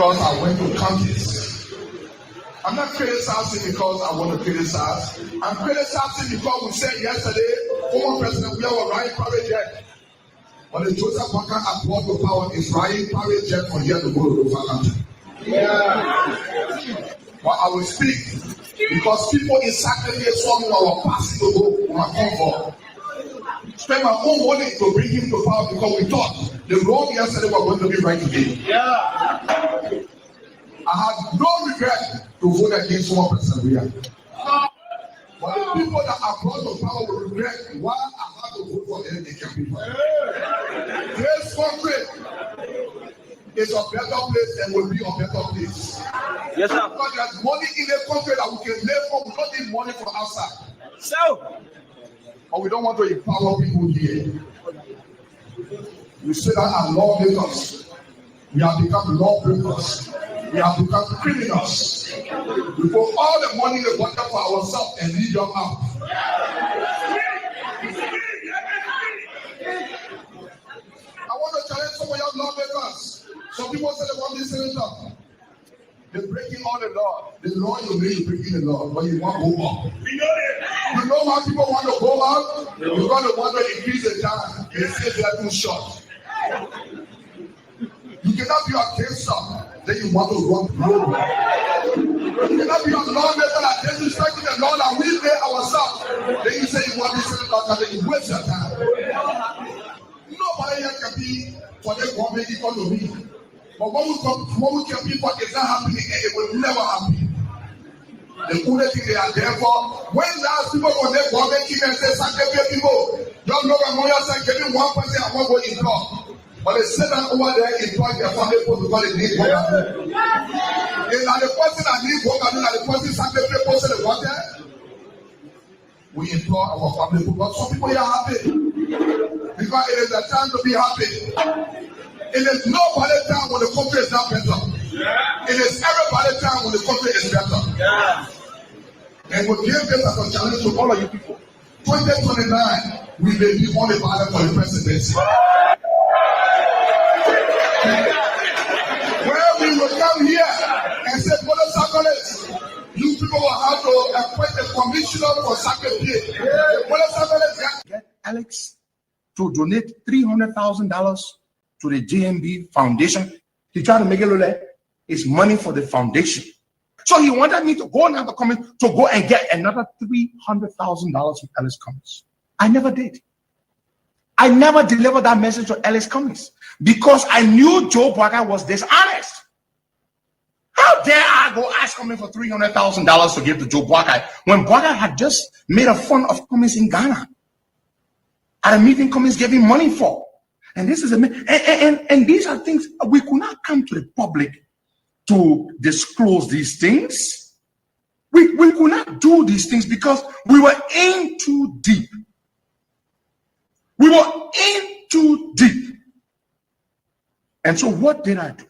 because I went to counties. I'm not criticizing because I want to criticize. I'm criticizing because we said yesterday, former President, we have a right private jet. But the Joseph Walker at Port of Power is riding private jet from here to go to the country. Yeah. But I will speak because people in Saturday saw me while I was passing to go on my comfort. Spend my own money to bring him to power because we thought the wrong yesterday was going to be right today. Yeah. I had no regret to vote against one person here. But the people that are brought to power will regret why I had to vote for any people. This country is a better place and will be a better place. Yes, sir. Because there's money in the country that we can live for. We don't need money from outside. So, but we don't want to empower people here. We say that our lawmakers, we have become lawbreakers. We have become criminals. We put all the money in the bucket for ourselves and leave them out. I want to challenge some of your lawmakers. Some people say they want this senator. They're breaking all the law. The law you mean is breaking the law, but you want to go up. You know why people want to go up? Because they want to increase the time. They say they are too short. You cannot be a gangster, then you want to run the road. You cannot be a lawmaker that disrespecting the law that we made ourselves. Then you say you want this senator, then you waste your time. Nobody here can be for the government equal to me. But when we can be for it's not happening and it will never happen. The only thing they are there for, when last people go there for government and say, sacrifice people, don't know that Moya said, give me 1% and one go in law. But they sit down over there in their family post because they need work. It's not the person that needs work and the person sacrifice post the water. We employ our family but some people are happy. Because it is a time to be happy. It is nobody time when the country is not better. It is everybody time when the country is better. And we give this as a challenge to all of you people. 2029, we may be on the ballot for the presidency. Where we will come here and say, Brother Sacraments, you people will have to appoint a commissioner for sacrifice. Brother Sacraments, get Alex to donate $300,000 to the JMB Foundation. He tried to make it look like it's money for the foundation. So he wanted me to go now to go and get another $300,000 from Alex Cummings. I never did. I never delivered that message to Alex Cummings because I knew Joe Barker was dishonest. How dare I go ask Cummings for $300,000 to give to Joe Barker when Barker had just made a fun of Cummings in Ghana at a meeting Cummings gave him money for. And this is and these are things we could not come to the public to disclose these things. We could not do these things because we were in too deep. We were in too deep. And so what did I do?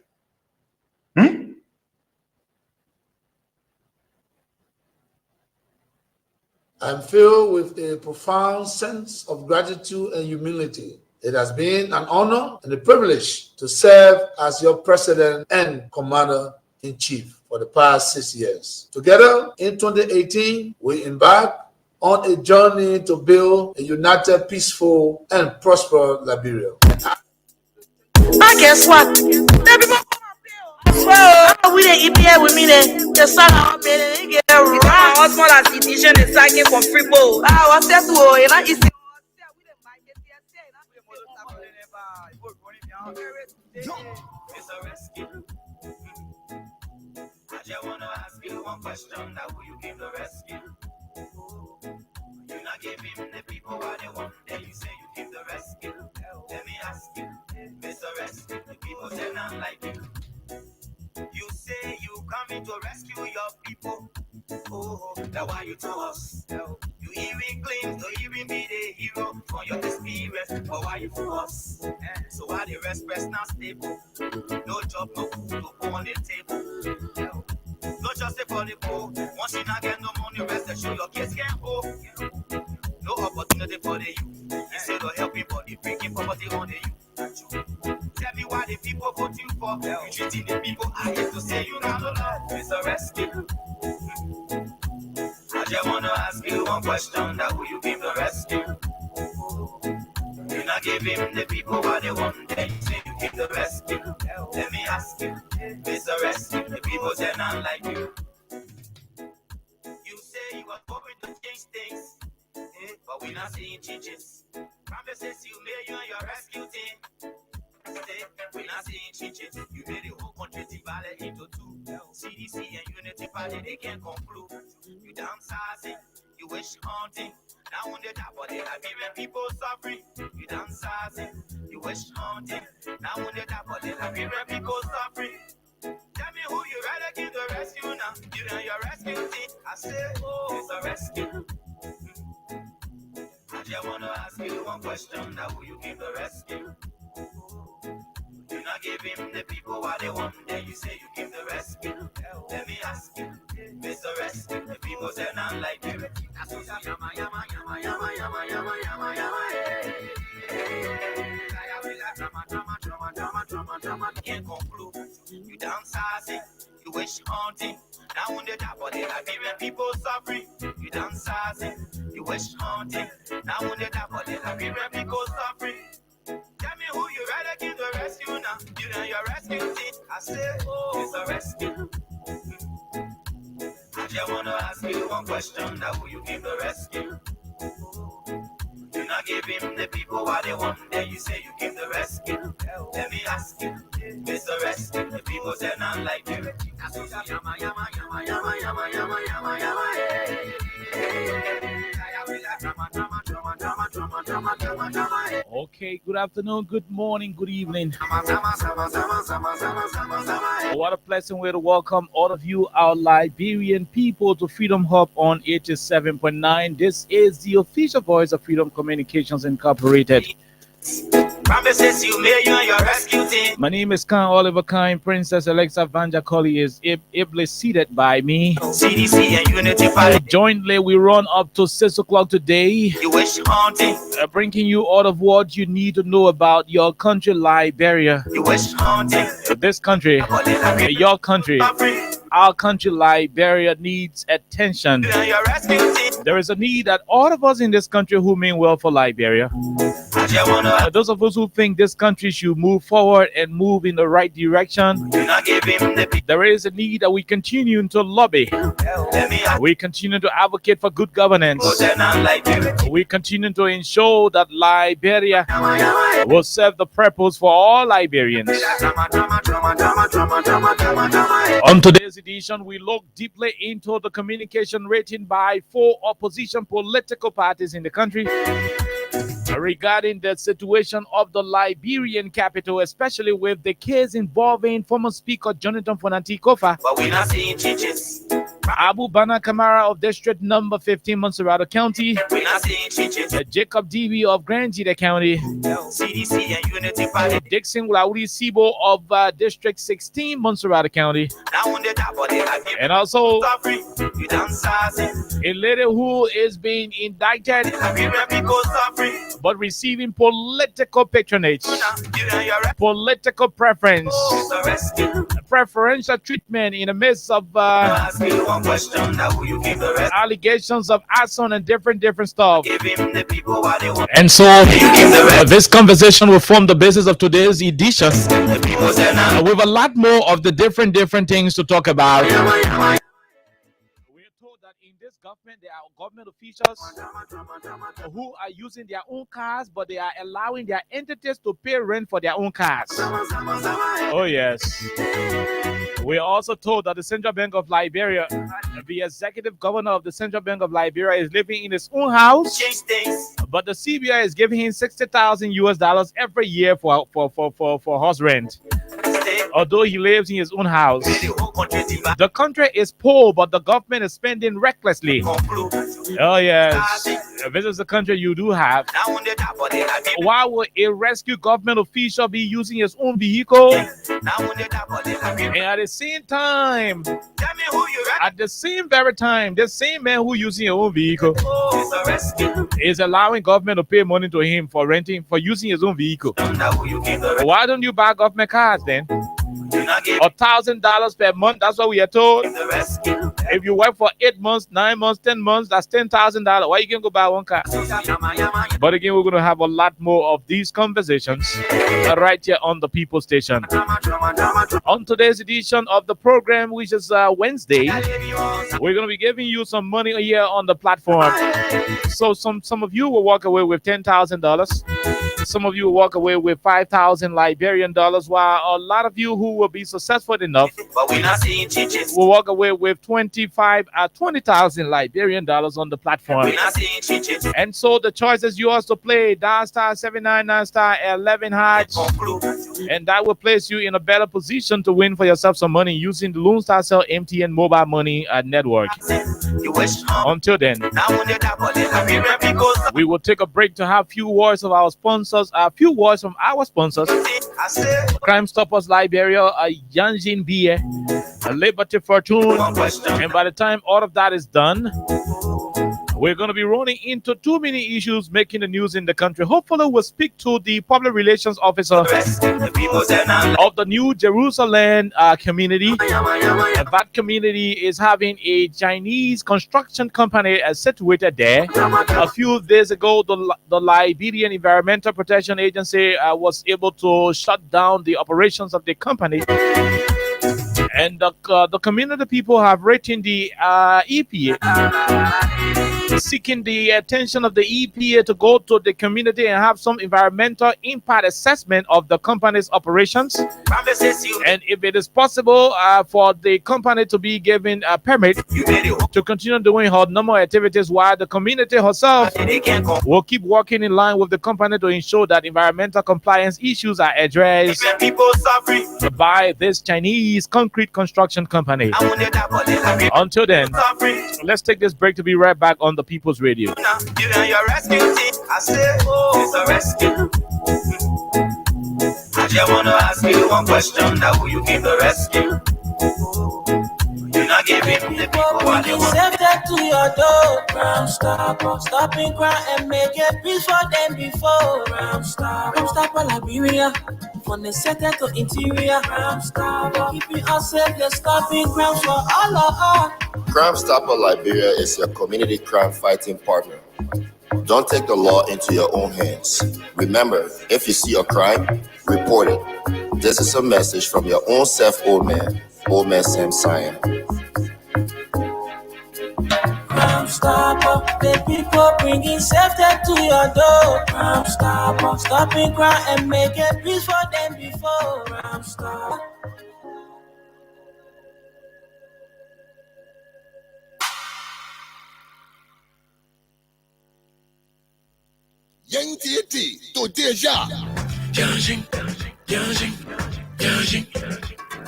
I'm filled with a profound sense of gratitude and humility. It has been an honor and a privilege to serve as your president and commander-in-chief for the past 6 years. Together, in 2018, we embarked on a journey to build a united, peaceful, and prosperous Liberia. I guess what? Well, we didn't here with me then. The son of a man, get around. What's more than citizen is cycling from free bowl. I was there to you know, it's It's a rescue. I just wanna ask you one question: that who you give the rescue? You not give him the people what they want, then you say you give the rescue. Let me ask you, Mr. Rescue, the people say not like you. You say you coming to rescue your people. Oh, that's why you to us. You even claim to even be the hero for your experience. But why you to us? So why the rest not stable? No job, no food, no food on the table. No justice for the poor. Once you not get no money, rest assured your kids can't go. No opportunity for the youth. Instead of helping body, breaking poverty on the youth. Tell me why the people vote you for. You treating the people, I hate to say you not love. It's a rescue. I just wanna ask you one question, that will you give the rescue? You not give him the people what they want, then you say you give the rescue. Let me ask you, it's a rescue. The people say not like you. You say you are going to change things, but we not seeing changes. Promises you made you and your rescue team. We not seeing changes. You made the whole country divided into two. CDC and Unity Party, they can't conclude. You downsizing, you wish haunting. Now on the top of the Liberian people suffering. You downsizing, you wish haunting. Now on the top of the Liberian people suffering. Tell me who you rather give the rescue now. You and your rescue team. I say, oh, it's a rescue. I just wanna ask you one question, now who you give the rescue? You not give him the people what they want, then you say you give the rescue. Let me ask you, Mr. Rescue, the people say not like you. That's what yama yama yama yama yama yama yama yama. Can't conclude. You downsizing, you wish haunting. Now on the top of the Liberian people suffering. You downsizing, you wish haunting. Now on the top of the Liberian people suffering. Tell me who you rather give the rescue now. You know your rescue team. I say, oh, it's a rescue. I just wanna ask you one question, now who you give the rescue? You not give him the people what they want, then you say you give the rescue. Let me ask you, Mr. Rescue, the people say not like you. That's what yama yama yama yama yama yama yama yama. Okay, good afternoon, good morning, good evening. What a pleasant way to welcome all of you, our Liberian people, to Freedom Hub on 87.9. This is the official voice of Freedom Communications Incorporated. Promises you made you and your rescue team. My name is Khan Oliver Khan. Princess Alexa Vanja Colley is ably seated by me. CDC and Unity Party. Jointly, we run up to 6 o'clock today. You wish haunting. Bringing you all of what you need to know about your country, Liberia. You wish haunting. This country, your country, our country, Liberia, needs attention. There is a need that all of us in this country who mean well for Liberia. Those of us who think this country should move forward and move in the right direction, there is a need that we continue to lobby. We continue to advocate for good governance. We continue to ensure that Liberia will serve the purpose for all Liberians. On today's edition, we look deeply into the communication rating by 4 opposition political parties in the country regarding the situation of the Liberian capital, especially with the case involving former Speaker Jonathan Fonanti Kofa, but we're not seeing changes. Abu Bana Kamara of District Number 15, Montserrat County, We're not seeing changes. Jacob Dewey of Granjida County, CDC and Unity Party. Dixon Lauri Sibo of District 16, Montserrat County, Now on the top of the and also suffering. You downsizing. a lady who is being indicted Liberian people suffering. but receiving political patronage, You and your political preference, rescue. preferential treatment in the midst of Ask you one question, now who you give the rest? allegations of arson and different stuff. Give him the people what they want. And so this conversation will form the basis of today's edition The people say now. with a lot more of the different things to talk about. We are told that in this government there are government officials who are using their own cars, but they are allowing their entities to pay rent for their own cars. Oh yes. We are also told that the Central Bank of Liberia, the executive governor of the Central Bank of Liberia, is living in his own house, Change things. but the CBI is giving him $60,000 every year for house rent, Stay. although he lives in his own house. The whole country divide. The country is poor, but the government is spending recklessly. Conclude. Oh yes, this is the country you do have. Now on the top of the Why would a rescue government official be using his own vehicle, Now on the top of the and at the same time, Tell me who you rather. at the same very time, the same man who using your own vehicle It's a rescue. is allowing government to pay money to him for renting, for using his own vehicle? Now who you give the rest? Why don't you buy government cars then? $1,000 per month. That's what we are told. If you work for 8 months, 9 months, 10 months, that's $10,000. Why you can go buy one car? But again, we're going to have a lot more of these conversations right here on the People Station. On today's edition of the program, which is Wednesday, we're going to be giving you some money here on the platform. So some of you will walk away with $10,000. Some of you will walk away with 5,000 Liberian dollars, while a lot of you who will be successful enough will walk away with 20,000 Liberian dollars on the platform. And so the choice is yours to play. Dial star 799 star 11 hash, and that will place you in a better position to win for yourself some money using the Lone Star Cell MTN mobile money network. Until then, we will take a break to have few words from our sponsors. Crime Stoppers Liberia, Yanjin Bie, Liberty Fortune. And by the time all of that is done, we're going to be running into too many issues making the news in the country. Hopefully, we'll speak to the public relations officer of the New Jerusalem community. And that community is having a Chinese construction company situated there. A few days ago, the Liberian Environmental Protection Agency was able to shut down the operations of the company. And the community people have written the EPA, seeking the attention of the EPA to go to the community and have some environmental impact assessment of the company's operations. And if it is possible for the company to be given a permit to continue doing her normal activities, while the community herself will keep working in line with the company to ensure that environmental compliance issues are addressed by this Chinese concrete construction company. Until then, let's take this break to be right back on the People's Radio. I just want to ask you one question. Now, will you give the rescue? You're not giving the people what they want. Save that to your door. Crime Stopper, stopping crime and make a peace for them before. Crime Stopper Liberia, from the center to interior. Crime Stopper, keeping us safe, they're stopping crimes for all of us. Crime Stopper Liberia is your community crime fighting partner. Don't take the law into your own hands. Remember, if you see a crime, report it. This is a message from your own self, Old Man Sam Sion. Crime Stopper, the people bringing safety to your door. Crime Stopper, stopping crime and making peace for them before. Crime Stopper. Young TT to Deja.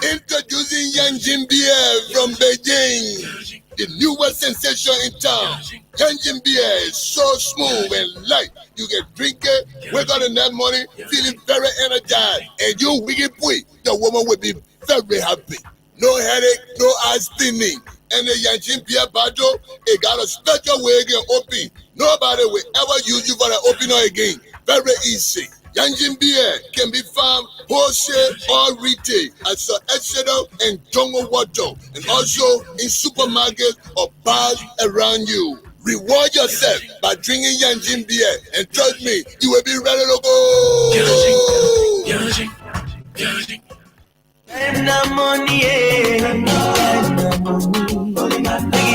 Introducing Yanjin Beer from Beijing, the newest sensation in town. Yanjin Beer is so smooth and light. You can drink it, wake up in that morning, feeling very energized. And you wicked boy, the woman will be very happy. No headache, no eyes thinning. And the Yanjin Beer bottle, it got a special way again open. Nobody will ever use you for the opener again. Very easy. Yanjin Beer can be found wholesale or retail at Sir Exeter and Jungle Water, and also in supermarkets or bars around you. Reward yourself by drinking Yanjin Beer, and trust me, you will be ready to go. And the money,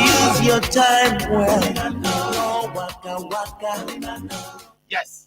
use your time well. Yes.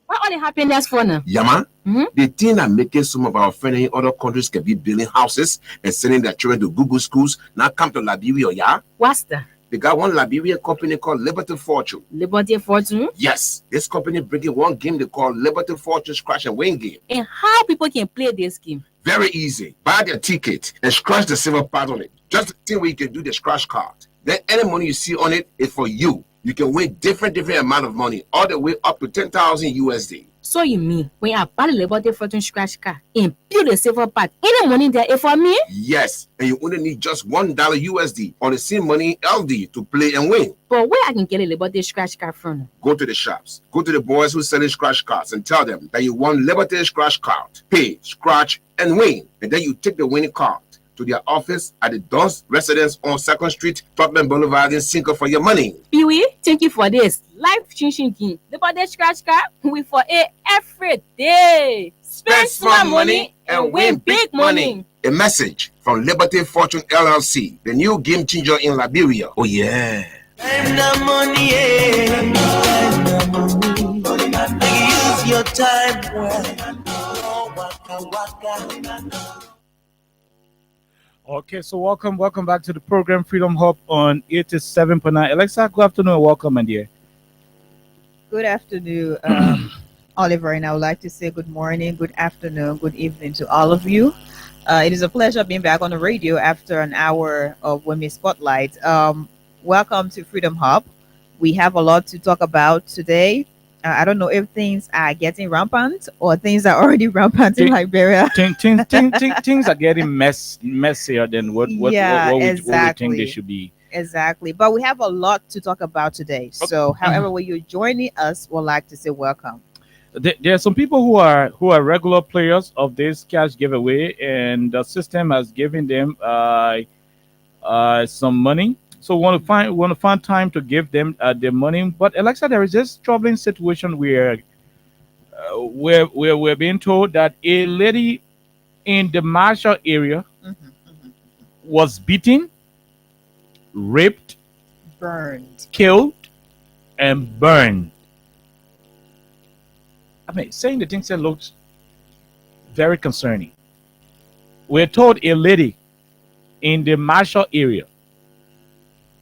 What all the happiness for now? Yama, the thing that making some of our friends in other countries can be building houses and sending their children to Google schools now come to Liberia, yeah? What's that? They got one Liberian company called Liberty Fortune. Liberty Fortune? Yes, this company bringing one game they call Liberty Fortune Scratch and Win game. And how people can play this game? Very easy. Buy their ticket and scratch the silver part on it. Just the thing where you can do the scratch card. Then any money you see on it is for you. You can win different amount of money, all the way up to 10,000 USD. So you mean when I buy the Labor Day fortune scratch card and build a safer part, any money there is for me? Yes, and you only need just $1 USD on the same money LD to play and win. But where I can get a Labor Day scratch card from? Go to the shops, go to the boys who selling scratch cards and tell them that you want Liberty scratch card. Pay, scratch, and win. And then you take the winning card to their office at the Don's residence on 2nd Street, Tottenham Boulevard in Cinco for your money. Peewee, thank you for this. Life changing game. Labor Day scratch card, we for it every day. Spend small money and win big money. A message from Liberty Fortune LLC, the new game changer in Liberia. Oh yeah. Spend the money, spend the money. Use your time well. Waka. Okay, so welcome back to the program Freedom Hub on 87.9. Alexa, good afternoon, welcome, my dear. Good afternoon, Oliver, and I would like to say good morning, good afternoon, good evening to all of you. It is a pleasure being back on the radio after an hour of Women's Spotlight. Welcome to Freedom Hub. We have a lot to talk about today. I don't know if things are getting rampant or things are already rampant in Liberia. Things are getting messier than what we think they should be. Exactly. But we have a lot to talk about today. So however way you're joining us, we'd like to say welcome. There are some people who are regular players of this cash giveaway, and the system has given them some money. So want to find time to give them their money. But Alexa, there is this troubling situation where we're being told that a lady in the Marshall area was beaten, raped, burned, killed, and burned. I mean, saying the things that looks very concerning. We're told a lady in the Marshall area,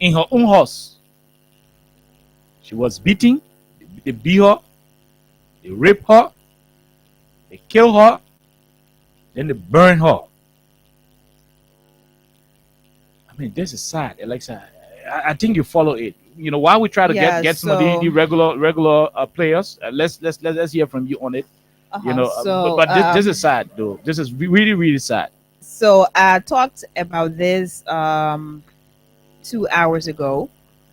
in her own house, she was beaten, they beat her, they raped her, they killed her, then they burned her. I mean, this is sad, Alexa. I think you follow it. You know, while we try to get some of the regular players, let's hear from you on it. You know, but this is sad, though. This is really, really sad. So I talked about this 2 hours ago,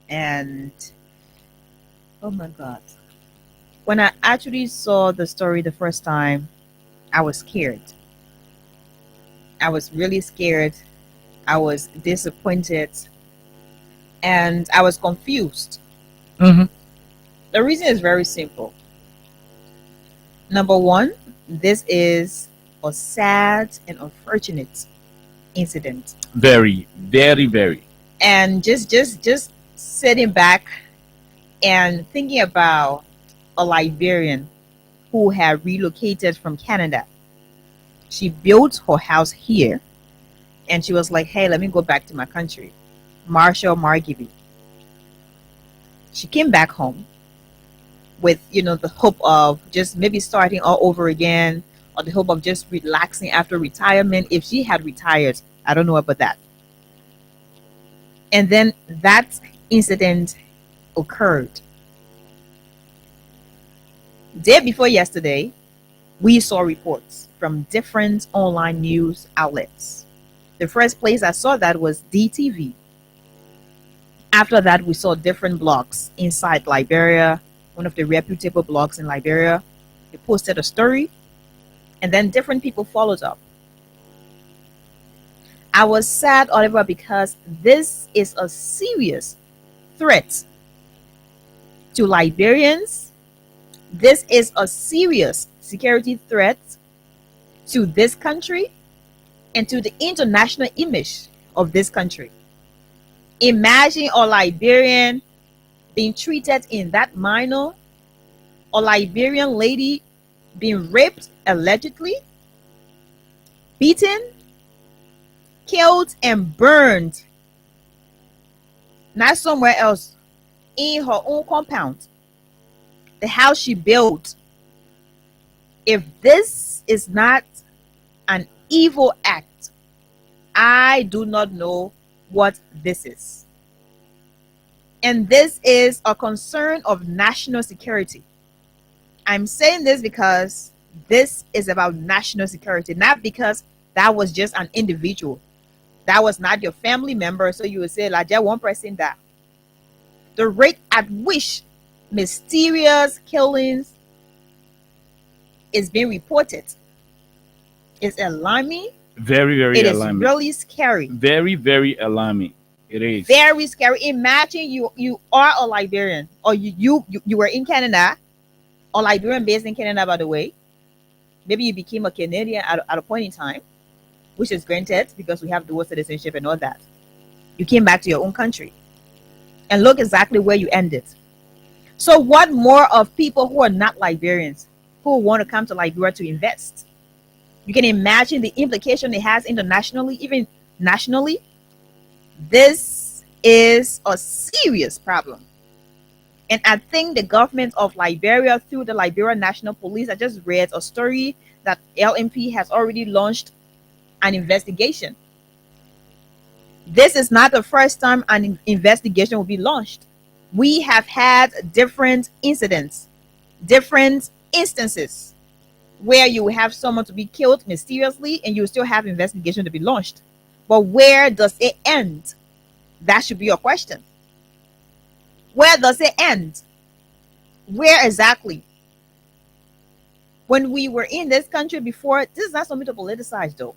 and oh my God, when I actually saw the story the first time, I was scared. I was really scared. I was disappointed, and I was confused. The reason is very simple. Number one, this is a sad and unfortunate incident. Very, very, very. And just sitting back and thinking about a Liberian who had relocated from Canada. She built her house here, and she was like, hey, let me go back to my country. Marshall Margibi. She came back home with, the hope of just maybe starting all over again, or the hope of just relaxing after retirement. If she had retired, I don't know about that. And then that incident occurred. Day before yesterday, we saw reports from different online news outlets. The first place I saw that was DTV. After that, we saw different blogs inside Liberia, one of the reputable blogs in Liberia. They posted a story, and then different people followed up. I was sad, Oliver, because this is a serious threat to Liberians. This is a serious security threat to this country and to the international image of this country. Imagine a Liberian being treated in that manner, a Liberian lady being raped allegedly, beaten, killed, and burned, not somewhere else, in her own compound, the house she built. If this is not an evil act, I do not know what this is. And this is a concern of national security. I'm saying this because this is about national security, not because that was just an individual. That was not your family member. So you would say, like, just one person died. The rate at which mysterious killings is being reported is alarming. Very, very It is alarming. really scary. Very, very alarming. It is. Very scary. Imagine you are a Liberian, or you were in Canada, or Liberian based in Canada, by the way. Maybe you became a Canadian at a point in time, which is granted because we have dual citizenship and all that. You came back to your own country. And look exactly where you ended. So what more of people who are not Liberians, who want to come to Liberia to invest? You can imagine the implication it has internationally, even nationally. This is a serious problem. And I think the government of Liberia, through the Liberia National Police, I just read a story that LMP has already launched an investigation. This is not the first time an investigation will be launched. We have had different incidents, different instances where you will have someone to be killed mysteriously and you still have investigation to be launched. But where does it end? That should be your question. Where does it end? Where exactly? When we were in this country before, this is not something to politicize though,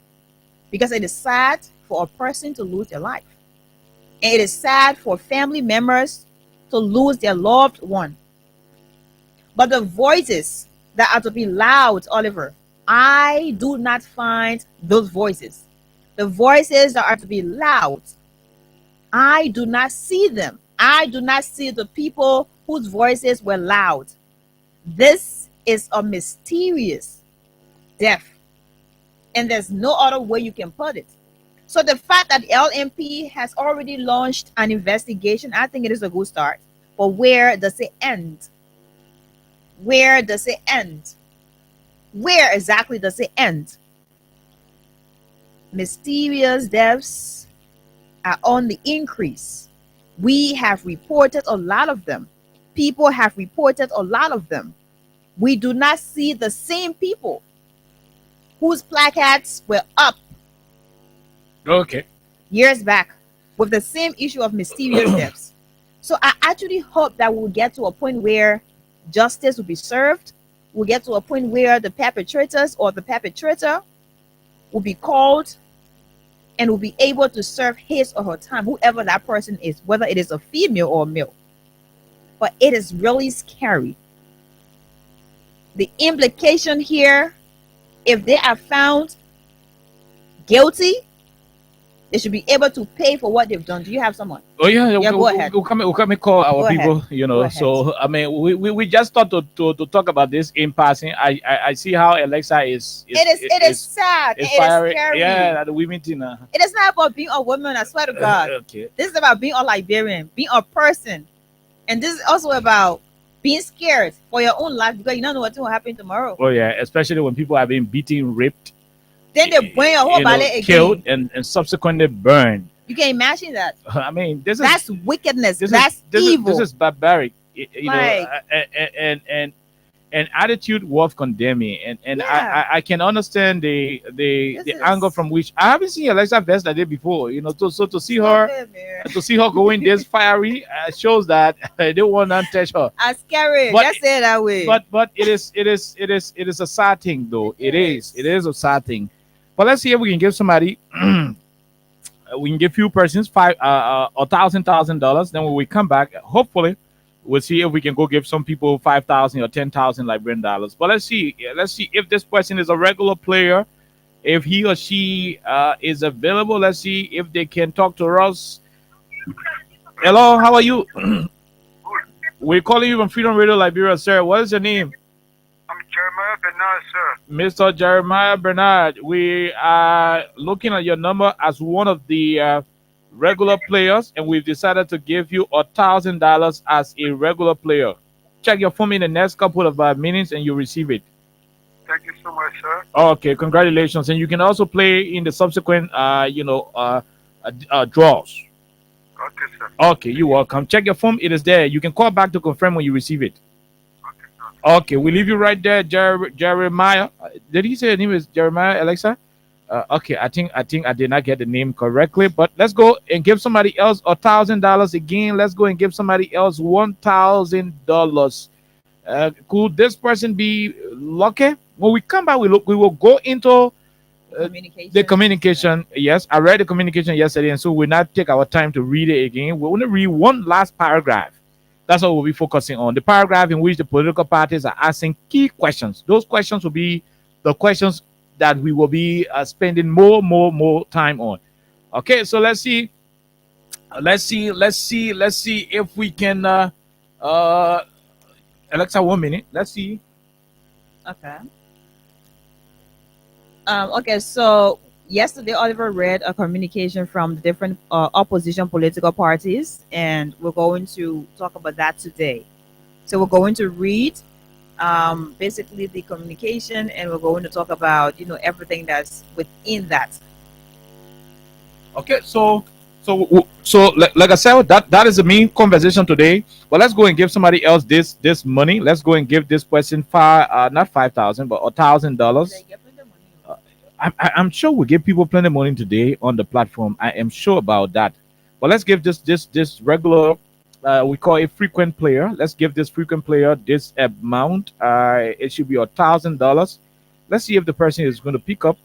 because it is sad for a person to lose their life. And it is sad for family members to lose their loved one. But the voices that are to be loud, Oliver, I do not find those voices. The voices that are to be loud, I do not see them. I do not see the people whose voices were loud. This is a mysterious death. And there's no other way you can put it. So the fact that LMP has already launched an investigation, I think it is a good start. But where does it end? Where does it end? Where exactly does it end? Mysterious deaths are on the increase. We have reported a lot of them. People have reported a lot of them. We do not see the same people whose placards were up years back with the same issue of mysterious deaths. So I actually hope that we'll get to a point where justice will be served. We'll get to a point where the perpetrators or the perpetrator will be called and will be able to serve his or her time, whoever that person is, whether it is a female or a male. But it is really scary. The implication here, if they are found guilty, they should be able to pay for what they've done. Do you have someone? Oh yeah, go ahead. We'll come and call our Go people, ahead. you Go know. ahead. So I mean, we just thought to talk about this in passing. I see how Alexa is. It is sad. It is scary. Yeah, at the women thing. It is not about being a woman, I swear to God. Okay. This is about being a Liberian, being a person. And this is also about being scared for your own life because you don't know what's going to happen tomorrow. Oh yeah, especially when people are being beaten, raped, Then they burn your whole body again. killed, and subsequently burned. You can imagine that. I mean, That's wickedness. this That's evil. This is barbaric. You Like- know, and attitude worth condemning. And Yeah. I can understand the This is- anger from which I haven't seen Alexa Vest like that before. You know, so to see her going this fiery shows that they don't want to touch her. I'm scary. But- Just say it that way. But it is a sad thing though. It is a sad thing. But let's see if we can give somebody. We can give few persons $1,000. Then when we come back, hopefully, we'll see if we can go give some people 5,000 or 10,000 Liberian dollars. But let's see if this person is a regular player, if he or she is available. Let's see if they can talk to us. Hello, how are you? We're calling you from Freedom Radio Liberia, sir. What is your name? I'm Jeremiah Bernard, sir. Mr. Jeremiah Bernard, we are looking at your number as one of the regular players, and we've decided to give you $1,000 as a regular player. Check your phone in the next couple of minutes, and you receive it. Thank you so much, sir. Okay, congratulations, and you can also play in the subsequent, draws. Okay, sir. Okay, you're welcome. Check your phone. It is there. You can call back to confirm when you receive it. Okay, sir. Okay, we leave you right there, Jeremiah. Did he say his name is Jeremiah Alexa? Okay, I think I did not get the name correctly, but let's go and give somebody else $1,000 again. Let's go and give somebody else $1,000. Could this person be lucky? When we come back, we will go into the communication. Yes, I read the communication yesterday, and so we'll not take our time to read it again. We're going to read one last paragraph. That's what we'll be focusing on. The paragraph in which the political parties are asking key questions. Those questions will be the questions that we will be spending more time on. Okay, so let's see if we can Alexa, 1 minute. Let's see. Okay. Okay, so yesterday Oliver read a communication from the different opposition political parties, and we're going to talk about that today. So we're going to read basically the communication, and we're going to talk about everything that's within that. Okay, so like I said, that is the main conversation today. But let's go and give somebody else this money. Let's go and give this person not 5,000 but $1,000. I'm sure we give people plenty of money today on the platform. I am sure about that. But let's give this regular, we call it frequent player. Let's give this frequent player this amount. It should be $1,000. Let's see if the person is going to pick up.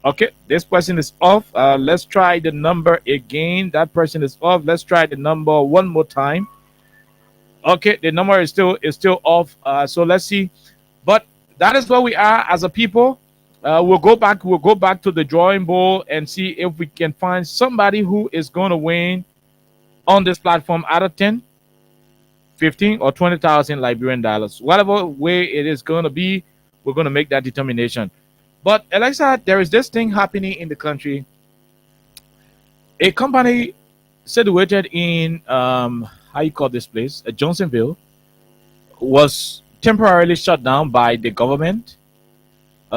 Okay, this person is off. Let's try the number again. That person is off. Let's try the number one more time. Okay, the number is still off. So let's see. But that is where we are as a people. We'll go back to the drawing board and see if we can find somebody who is going to win on this platform out of 10, 15, or 20,000 Liberian dollars. Whatever way it is going to be, we're going to make that determination. But Alexa, there is this thing happening in the country. A company situated in how you call this place, Johnsonville, was temporarily shut down by the government.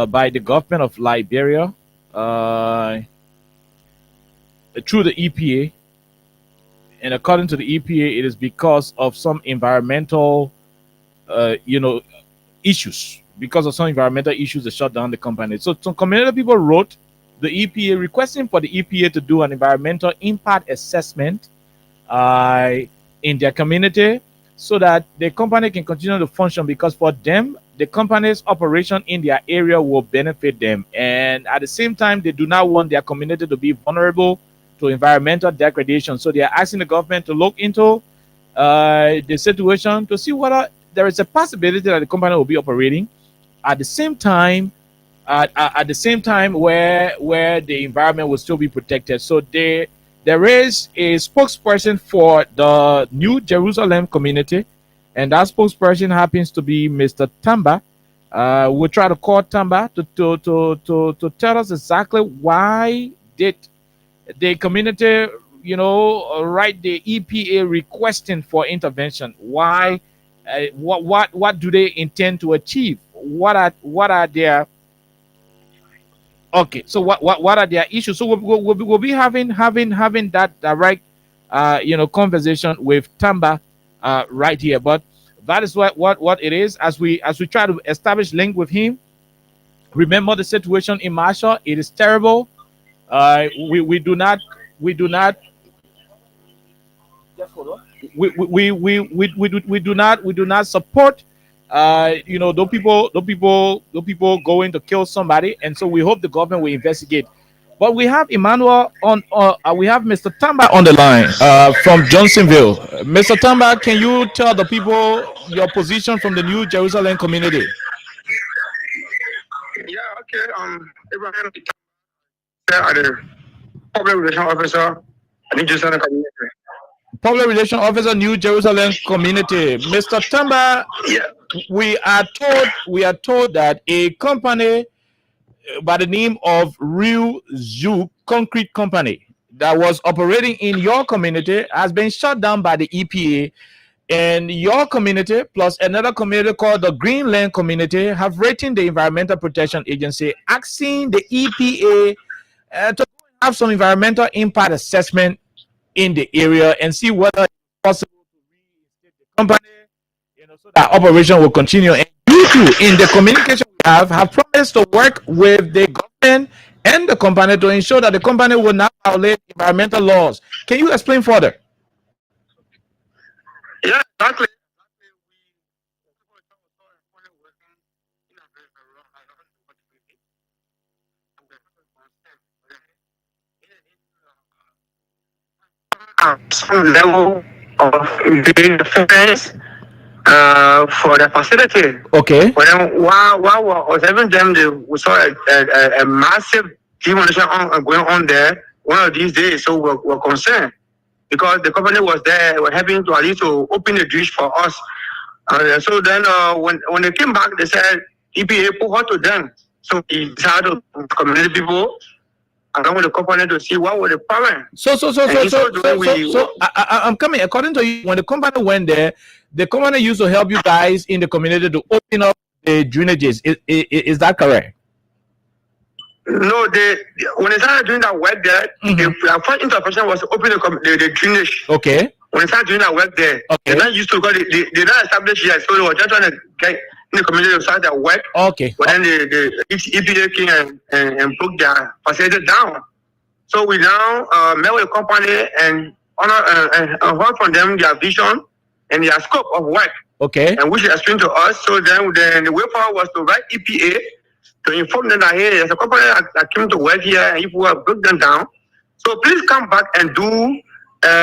By the government of Liberia through the EPA, and according to the EPA, it is because of some environmental, issues. Because of some environmental issues, they shut down the company. So some community people wrote the EPA requesting for the EPA to do an environmental impact assessment in their community, so that the company can continue to function, because for them, the company's operation in their area will benefit them. And at the same time, they do not want their community to be vulnerable to environmental degradation. So they are asking the government to look into the situation to see whether there is a possibility that the company will be operating at the same time, where the environment will still be protected. So there is a spokesperson for the New Jerusalem community, and that spokesperson happens to be Mr. Tamba. We'll try to call Tamba to tell us exactly why did the community, write the EPA requesting for intervention. Why? What do they intend to achieve? What are their okay? So what are their issues? So we'll be having that direct conversation with Tamba right here. But that is what it is. As we try to establish link with him. Remember the situation in Marshall. It is terrible. We do not. Just hold on. We do not support those people going to kill somebody, and so we hope the government will investigate. But we have Emmanuel on. We have Mr. Tamba on the line from Johnsonville. Mr. Tamba, can you tell the people your position from the New Jerusalem community? Yeah, okay. Abraham, the public relation officer, I think just community. Public Relations Officer, New Jerusalem community. Mr. Tamba, Yeah. we are told that a company by the name of Real Zoo Concrete Company that was operating in your community has been shut down by the EPA, and your community plus another community called the Greenland community have written the Environmental Protection Agency asking the EPA to have some environmental impact assessment in the area and see whether it's possible to reinstate the company, so that operation will continue. And you too, in the communication we have promised to work with the government and the company to ensure that the company will not violate environmental laws. Can you explain further? Yeah, exactly. Some level of doing the fence for the facility. Okay. But then while we was having them, we saw a massive demolition going on there one of these days. So we're concerned because the company was there, were having to at least to open the ditch for us. So then when they came back, they said EPA put her to them. So we decided to community people along with the company to see what was the problem. I'm coming. According to you, when the company went there, the company used to help you guys in the community to open up the drainages. Is that correct? No, when they started doing that work there, the first intervention was to open the drainage. Okay. When they started doing that work there, they not used to because they not established yet, so they were just trying to get in the community to start their work. Okay. But then the EPA came and broke their facility down. So we now met with the company and heard from them their vision and their scope of work. Okay. And which they explained to us. So then the way forward was to write EPA to inform them that hey, there's a company that came to work here and if we have broke them down, so please come back and do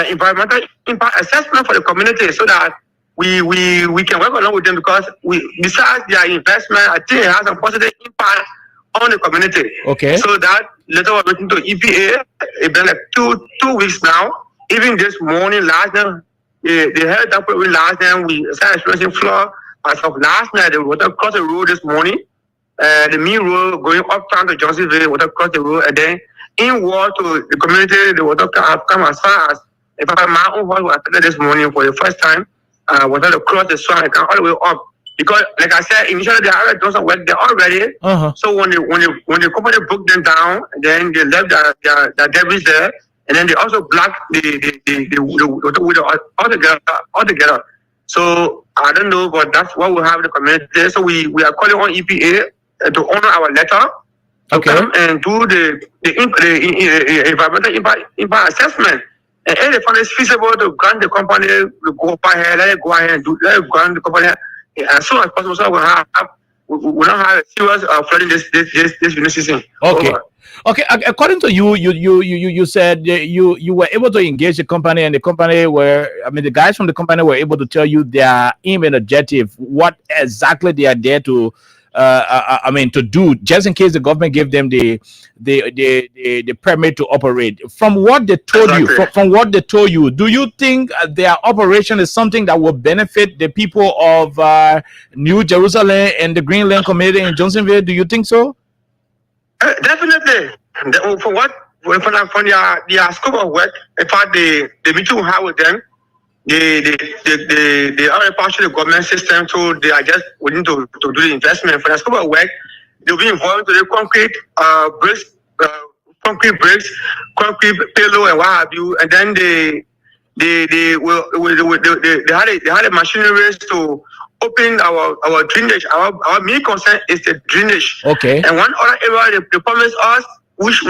environmental impact assessment for the community so that we can work along with them because besides their investment, I think it has a positive impact on the community. Okay. So that letter was written to EPA. It's been like two weeks now. Even this morning, last night, they held that problem last night. We started experiencing flood as of last night. The water crossed the road this morning. The main road going uptown to Johnsonville, the water crossed the road, and then inward to the community, the water have come as far as if my own house was affected this morning for the first time. Water to cross the swamp and come all the way up. Because, like I said, initially they already done some work there already. So when the company broke them down, then they left their debris there, and then they also blocked the altogether. So I don't know, but that's what we have in the community. So we are calling on EPA to honor our letter. Okay. To come and do the environmental impact assessment. And if they find it feasible to grant the company to go ahead, let it grant the company as soon as possible, so we don't have a serious flooding this season. Okay. Okay. According to you said you were able to engage the company, and the company the guys from the company were able to tell you their aim and objective, what exactly they are there to to do, just in case the government gave them the permit to operate. From what they told you, from what they told you, do you think their operation is something that will benefit the people of New Jerusalem and the Greenland community in Johnsonville? Do you think so? Definitely. From their scope of work, in fact, the meeting we had with them, they already passed through the government system, so they are just willing to do the investment. For the scope of work, they'll be involved to the concrete bricks, concrete payload, and what have you. And then they had a machinery to open our drainage. Our main concern is the drainage. Okay. And one other area they promised us, which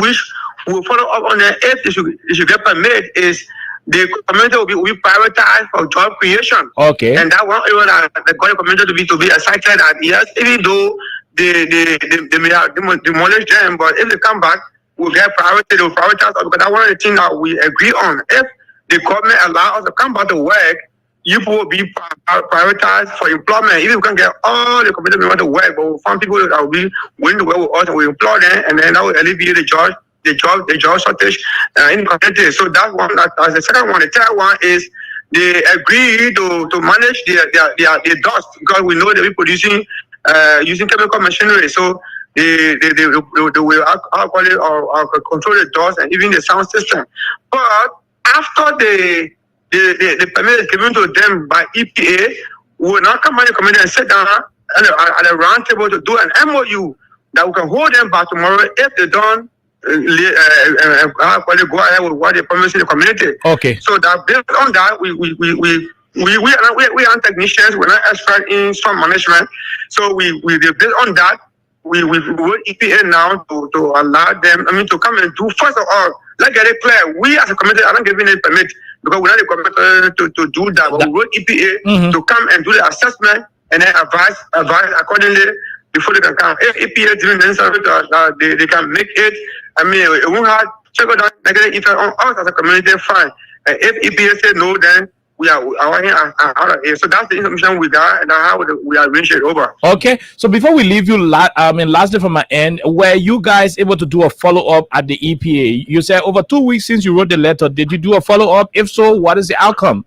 we'll follow up on, if they should get permit, is the community will be prioritized for job creation. Okay. And that one area that the community to be excited at, yes, even though they may have demolished them, but if they come back, we'll get priority, they'll prioritize us, because that's one of the things that we agree on. If the government allows us to come back to work, you will be prioritized for employment. Even if we can get all the community members to work, but we'll find people that will be willing to work with us, and we employ them, and then that will alleviate the job shortage in the community. So that's one. That's the second one. The third one is they agree to manage their dust, because we know they'll be producing using chemical machinery. So they will control the dust and even the sound system. But after the permit is given to them by EPA, we will not come back to the community and sit down at a round table to do an MOU that we can hold them back tomorrow if they don't go ahead with what they promised the community. Okay. So that based on that, we are technicians. We're not expert in storm management. So we based on that, we wrote EPA now to allow them. I mean, to come and do first of all. Let's get it clear. We as a community are not giving a permit because we're not the community to do that. But we wrote EPA to come and do the assessment and then advise accordingly before they can come. If EPA is doing necessary, they can make it. I mean, it won't have check out negative effect on us as a community. Fine. If EPA said no, then we are out of here. So that's the information we got, and how we arrange it over. Okay. So before we leave you, lastly from my end, were you guys able to do a follow up at the EPA? You said over 2 weeks since you wrote the letter. Did you do a follow up? If so, what is the outcome?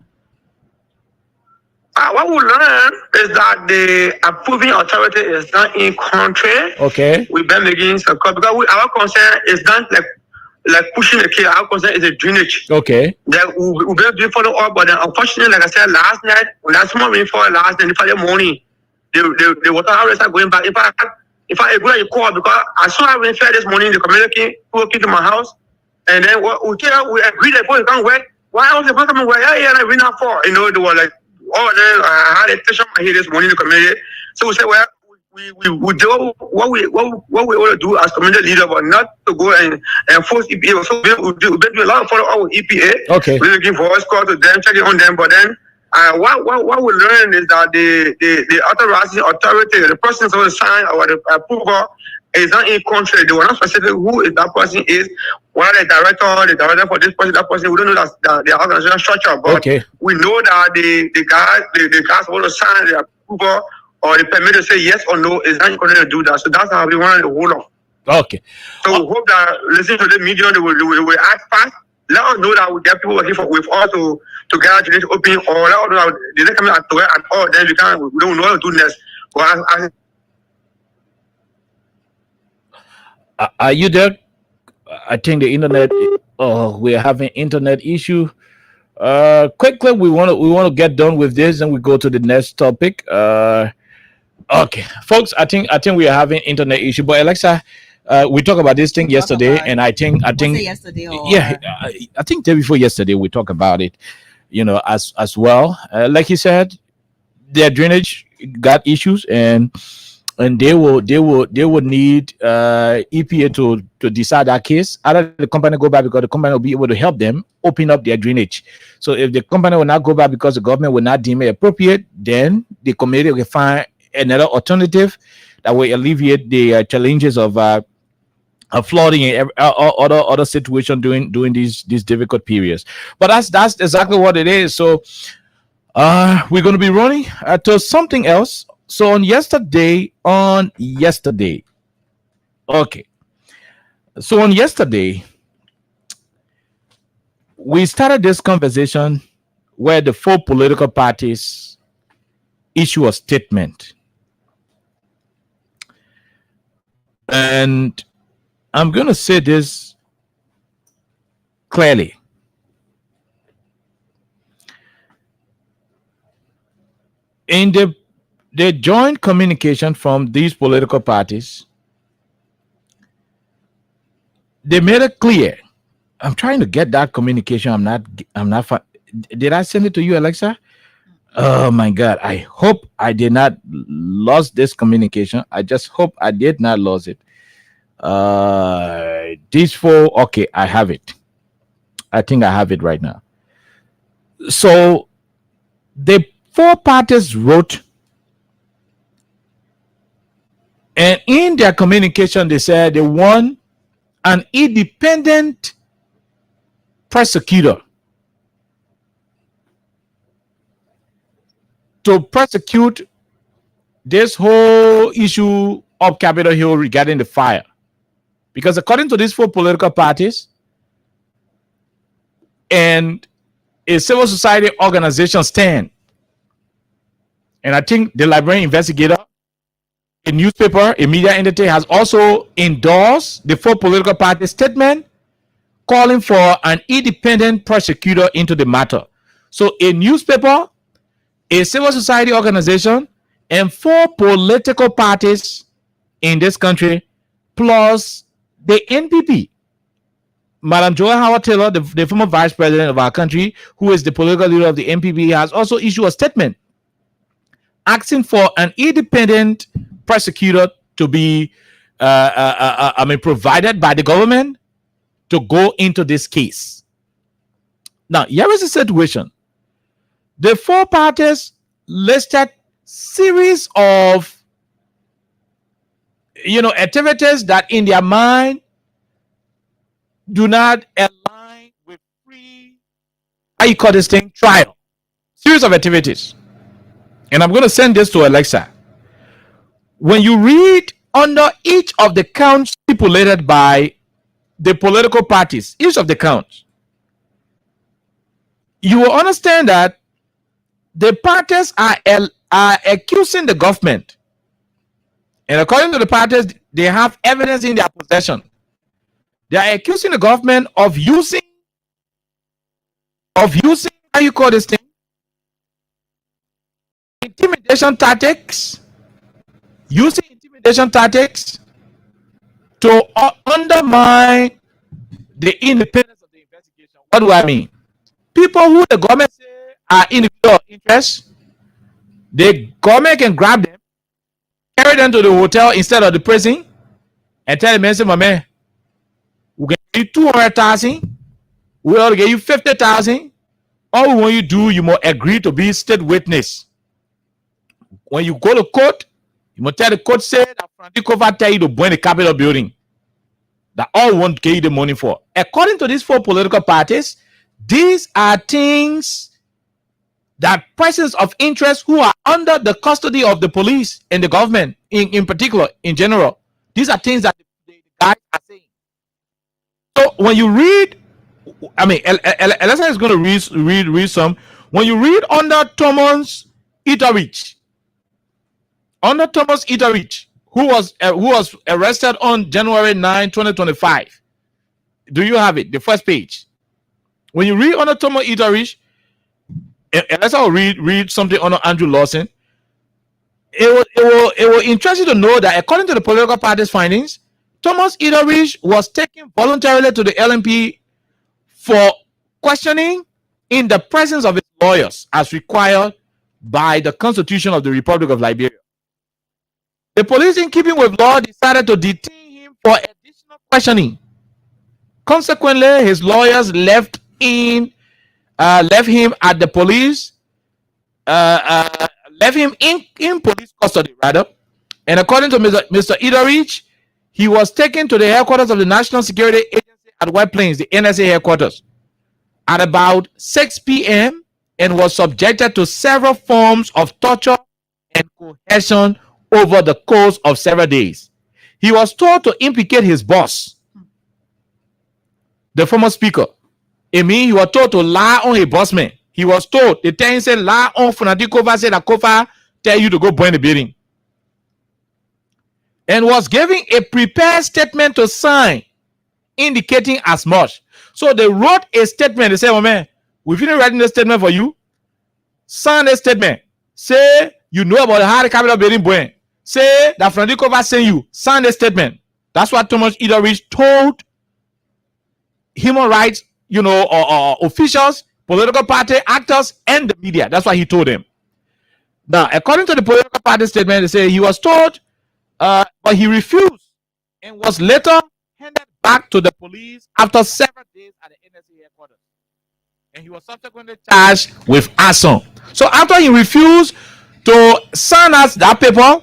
What we learned is that the approving authority is not in country. Okay. We've been making some because our concern is not like pushing the kid. Our concern is a drainage. Okay. That we've been doing follow up, but then unfortunately, like I said last night, when that small rainfall last night, the morning, the water arrows are going back. If I agree, you call because as soon as rainfall this morning, the community people came to my house, and then we agreed that boy can't wait. Why else the coming where I rain out for? You know, they were like, oh, then I had a tension here this morning in the community. So we said, well, we do what we want to do as community leader, but not to go and force EPA. So we do a lot of follow up with EPA. Okay. We're looking for voice call to them, checking on them. But then what we learn is that the authorizing authority, the person who signed our approval, is not in country. They were not specific who is that person is. What the director for this person, that person. We don't know that the organization structure, but we know that the guys want to sign the approval or the permit to say yes or no is not going to do that. So that's how we want to hold on. Okay. So we hope that listening to the media, they will act fast. Let us know that we get people working with us to get our unit open, or let us know that they don't come at all. Then we don't know what to do next. But are you there? I think the internet. Oh, we're having internet issue. Quickly, we want to get done with this, and we go to the next topic. Okay, folks, I think we are having internet issue. But Alexa, we talked about this thing yesterday, and I think yesterday or... yeah, I think day before yesterday we talked about it. You know, as well. Like you said, their drainage got issues, and they would need EPA to decide that case. Either the company go back because the company will be able to help them open up their drainage. So if the company will not go back because the government will not deem it appropriate, then the community will find another alternative that will alleviate the challenges of flooding and other situation during these difficult periods. But that's exactly what it is. So we're going to be running to something else. So on yesterday, okay. So on yesterday, we started this conversation where the 4 political parties issue a statement. And I'm going to say this clearly. In the joint communication from these political parties, they made it clear. I'm trying to get that communication. I'm not. Did I send it to you, Alexa? Oh my God! I hope I did not lose this communication. I just hope I did not lose it. These 4. Okay, I have it. I think I have it right now. So the 4 parties wrote, and in their communication, they said they want an independent prosecutor to prosecute this whole issue of Capitol Hill regarding the fire. Because according to these 4 political parties and a civil society organization stand, and I think the Liberian Investigator, a newspaper, a media entity, has also endorsed the 4 political party statement calling for an independent prosecutor into the matter. So a newspaper, a civil society organization, and 4 political parties in this country, plus the NPP, Madam Joy Howard Taylor, the former vice president of our country, who is the political leader of the NPP, has also issued a statement asking for an independent prosecutor to be, provided by the government to go into this case. Now, here is the situation. The four parties listed series of activities that in their mind do not align with free, how you call this thing, trial. Series of activities. And I'm going to send this to Alexa. When you read under each of the counts stipulated by the political parties, each of the counts, you will understand that the parties are accusing the government. And according to the parties, they have evidence in their possession. They are accusing the government of using how you call this thing, intimidation tactics, using intimidation tactics to undermine the independence of the investigation. What do I mean? People who the government say are in your interest, the government can grab them, carry them to the hotel instead of the prison, and tell them, say, my man, we can give you 200,000, we will give you 50,000. All we want you to do, you must agree to be state witness. When you go to court, you must tell the court, say that Frantikova tell you to burn the Capitol building. That all want to give you the money for. According to these four political parties, these are things that persons of interest who are under the custody of the police and the government, in particular, in general, these are things that the guys are saying. So when you read, Alexa is going to read some. When you read under Thomas Etheridge, who was arrested on January 9, 2025. Do you have it? The first page. When you read under Thomas Etheridge, let's all read something under Andrew Lawson. It will interest you to know that according to the political party's findings, Thomas Etheridge was taken voluntarily to the LMP for questioning in the presence of his lawyers as required by the Constitution of the Republic of Liberia. The police, in keeping with law, decided to detain him for additional questioning. Consequently, his lawyers left him at the police, left him in police custody, rather. And according to Mr. Etheridge, he was taken to the headquarters of the National Security Agency at White Plains, the NSA headquarters, at about 6 p.m. and was subjected to several forms of torture and coercion over the course of several days. He was told to implicate his boss, the former speaker. It means he was told to lie on his boss man. He was told, the thing said, lie on Funadikova, said that Kofa tell you to go burn the building. And was giving a prepared statement to sign, indicating as much. So they wrote a statement. They said, oh man, we finished writing the statement for you. Sign a statement. Say you know about how the Capitol building burn. Say that Frantikova sent you. Sign a statement. That's what Thomas Etheridge told human rights, officials, political party actors, and the media. That's what he told them. Now, according to the political party statement, they say he was told, but he refused and was later handed back to the police after several days at the NSA headquarters. And he was subsequently charged with arson. So after he refused to sign us that paper,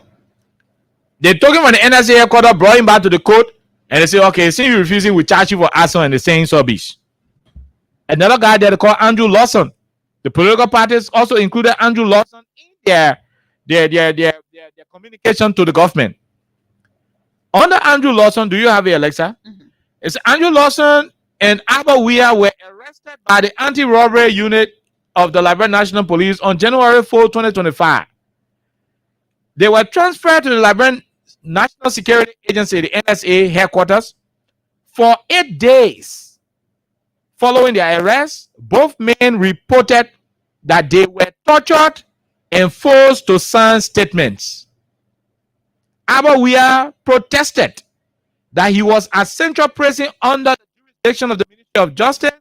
they took him from the NSA headquarters, brought him back to the court, and they say, okay, since you're refusing, we charge you for arson and the same rubbish. Another guy there called Andrew Lawson. The political parties also included Andrew Lawson in their communication to the government. Under Andrew Lawson, do you have it, Alexa? Mm-hmm. It's Andrew Lawson and Abba Weir were arrested by the anti-robbery unit of the Liberia National Police on January 4, 2025. They were transferred to the Liberian National Security Agency, the NSA headquarters, for 8 days. Following their arrest, both men reported that they were tortured and forced to sign statements. Abba Weir protested that he was at central prison under the jurisdiction of the Ministry of Justice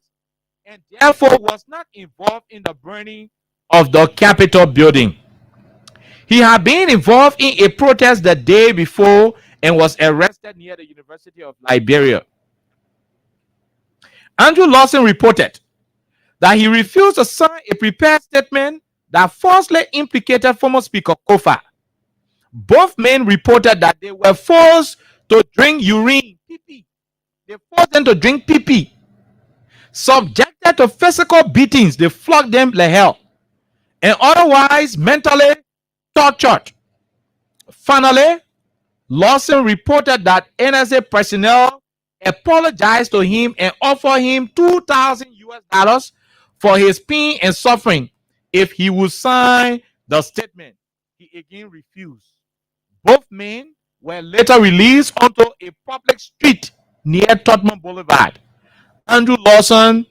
and therefore was not involved in the burning of the Capitol building. He had been involved in a protest the day before and was arrested near the University of Liberia. Andrew Lawson reported that he refused to sign a prepared statement that falsely implicated former Speaker Kofa. Both men reported that they were forced to drink urine, pee. They forced them to drink pee. Subjected to physical beatings, they flogged them like hell, and otherwise mentally tortured. Finally, Lawson reported that NSA personnel apologized to him and offered him $2,000 for his pain and suffering if he would sign the statement. He again refused. Both men were later released onto a public street near Tottenham Boulevard. Andrew Lawson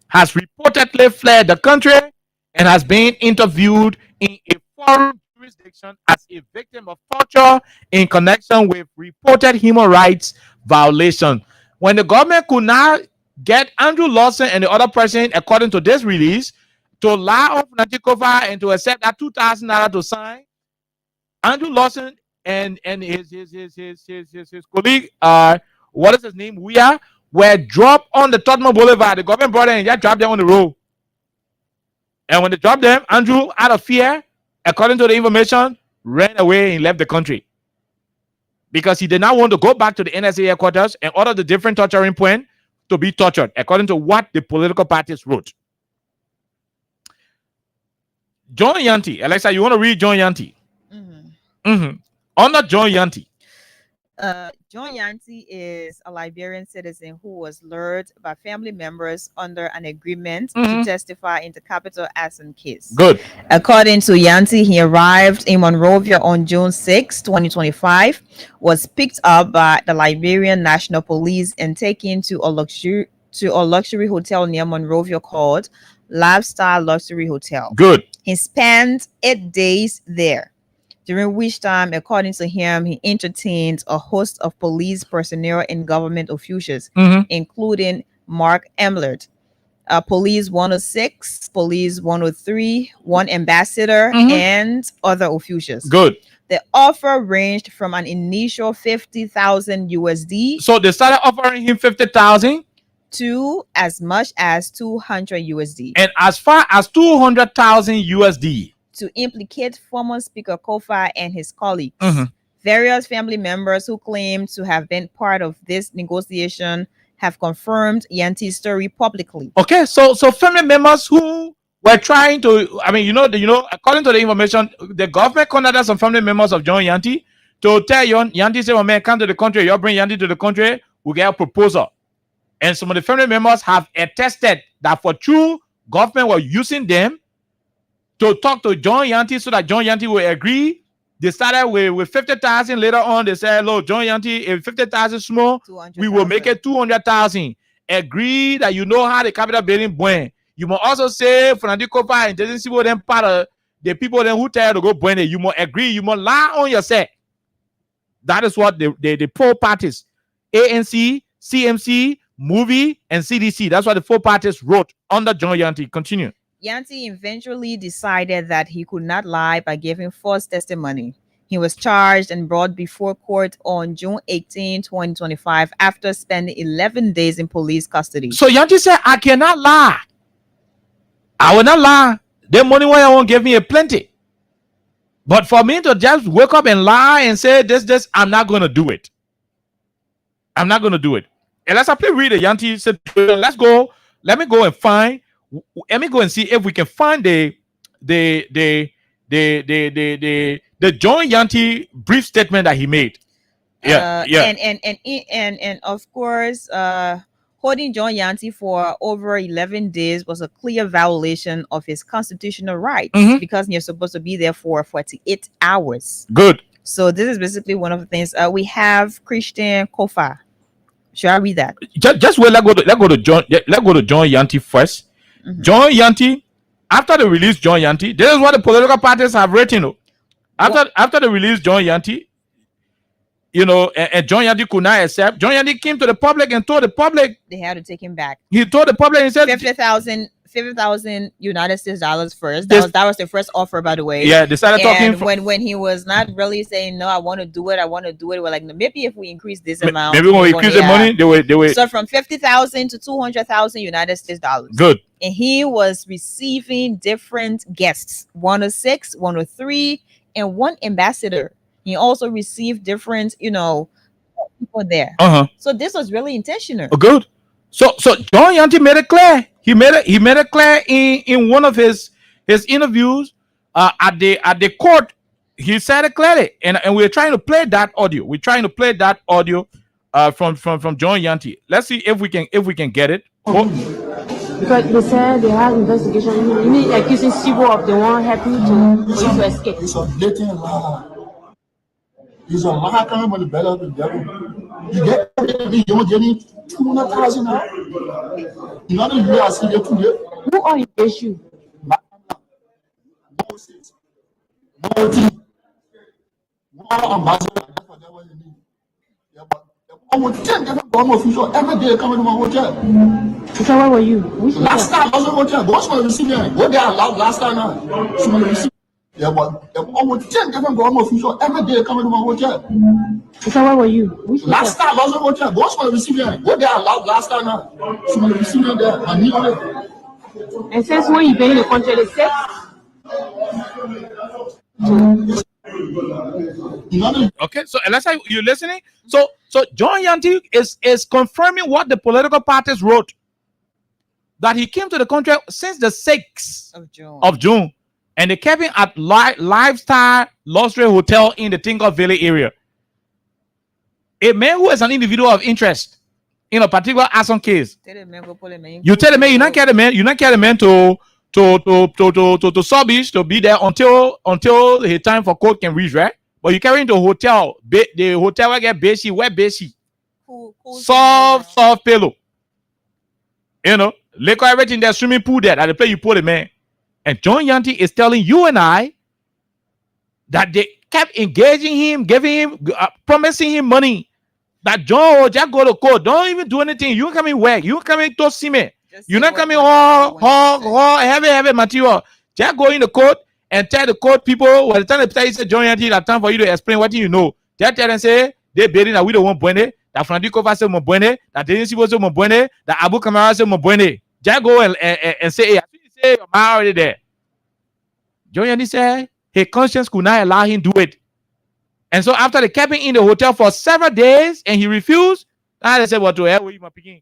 has reportedly fled the country and has been interviewed in a foreign jurisdiction as a victim of torture in connection with reported human rights violations. When the government could not get Andrew Lawson and the other person, according to this release, to lie on Nantikova and to accept that $2,000 to sign, Andrew Lawson and his colleague, what is his name? Were dropped on the Tottenham Boulevard. The government brought them and just dropped them on the road. And when they dropped them, Andrew, out of fear, according to the information, ran away and left the country because he did not want to go back to the NSA headquarters and order the different torturing point to be tortured, according to what the political parties wrote. John Yanti, Alexa, you want to read John Yanti? Under John Yanti. John Yanti is a Liberian citizen who was lured by family members under an agreement to testify in the capital arson case. Good. According to Yanti, he arrived in Monrovia on June 6, 2025, was picked up by the Liberian National Police and taken to a luxury hotel near Monrovia called Lifestyle Luxury Hotel. Good. He spent 8 days there, during which time, according to him, he entertained a host of police personnel and government officials, including Mark Emlert, Police 106, Police 103, one ambassador, and other officials. Good. The offer ranged from an initial $50,000 USD. So they started offering him $50,000 to as much as $200 USD. And as far as $200,000 USD. To implicate former Speaker Kofa and his colleagues. Various family members who claim to have been part of this negotiation have confirmed Yanti's story publicly. Okay, so family members who were trying to, according to the information, the government contacted some family members of John Yanti to tell Yanti, say, "Oh man, come to the country. You bring Yanti to the country. We get a proposal." And some of the family members have attested that for true, government were using them to talk to John Yanti so that John Yanti will agree. They started with 50,000. Later on, they said, "Look, John Yanti, if 50,000 small, we will make it 200,000. Agree that you know how the capital building went. You must also say for Nandikopa and doesn't see what them part of the people then who tell you to go burn it. You must agree. You must lie on yourself." That is what the four parties, ANC, CMC, Movie, and CDC. That's what the four parties wrote under John Yanti. Continue. Yanti eventually decided that he could not lie by giving false testimony. He was charged and brought before court on June 18, 2025, after spending 11 days in police custody. So Yanti said, "I cannot lie. I will not lie. The money why I won't give me a plenty. But for me to just wake up and lie and say this, I'm not going to do it. I'm not going to do it." And let's please read the Yanti situation. Let's go. Let me go and see if we can find the John Yanti brief statement that he made. And of course, holding John Yanti for over 11 days was a clear violation of his constitutional rights because you're supposed to be there for 48 hours. Good. So this is basically one of the things. We have Christian Kofa. Should I read that? Just wait. Let's go to John Yanti first. John Yanti, after the release John Yanti, this is what the political parties have written. After the release John Yanti, you know, and John Yanti could not accept. John Yanti came to the public and told the public They had to take him back. he told the public and said $50,000 United States dollars first. That was the first offer, by the way. Yeah, they started talking. When he was not really saying no, I want to do it. We're like, maybe if we increase this amount, maybe when we increase the money, they were. So from 50,000 to 200,000 United States dollars. Good. And he was receiving different guests, 106, 103, and one ambassador. He also received different, people there. So this was really intentional. Good. So John Yanti made it clear. He made it clear in one of his interviews at the court. He said it clearly, and we're trying to play that audio. We're trying to play that audio from John Yanti. Let's see if we can get it. Because they said they had investigation. You mean accusing Sibo of the one happy to escape? It's a blatant lie. He's a lie coming from the belly of the devil. You get everything, you don't get any 200,000 now. You know the US here today. Who are you issue? Ambassador, that's what you need. Yeah, but almost 10 different government officials every day coming to my hotel. So where were you? Last time I was in hotel. Go to receive Go there last time now. Yeah, but almost 10 different government officials every day coming to my hotel. So where were you? Last time I was in hotel. Go to receive Go there last time now. Receive there. I need it. And since when you been in the country, they said. Okay, so Alexa, you listening? So John Yanti is confirming what the political parties wrote, that he came to the country since the 6th of June, and they kept him at Lifestyle Luxury Hotel in the Tinker Valley area. A man who is an individual of interest in a particular arson case. You tell the man, you not care the man to South to be there until the time for court can reach, right? But you carry into hotel, the hotel will get basic, where basic, soft pillow, liquor, everything there, swimming pool there, at the place you put the man. And John Yanti is telling you and I that they kept engaging him, giving him, promising him money. That John will just go to court, don't even do anything. You coming work, you coming to see me. You're not coming all heavy material. Just go in the court and tell the court people, by the time they say John Yanti, that time for you to explain what you know. Just tell them, say, they're betting that we don't want Buene, that Francisco say Buene, that Dennis was Buene, that Abu Kamara say Buene. Just go and say, hey, I think you say your man already there. John Yanti said his conscience could not allow him to do it. And so after they kept him in the hotel for several days and he refused, now they said, what to hell with you, my picking?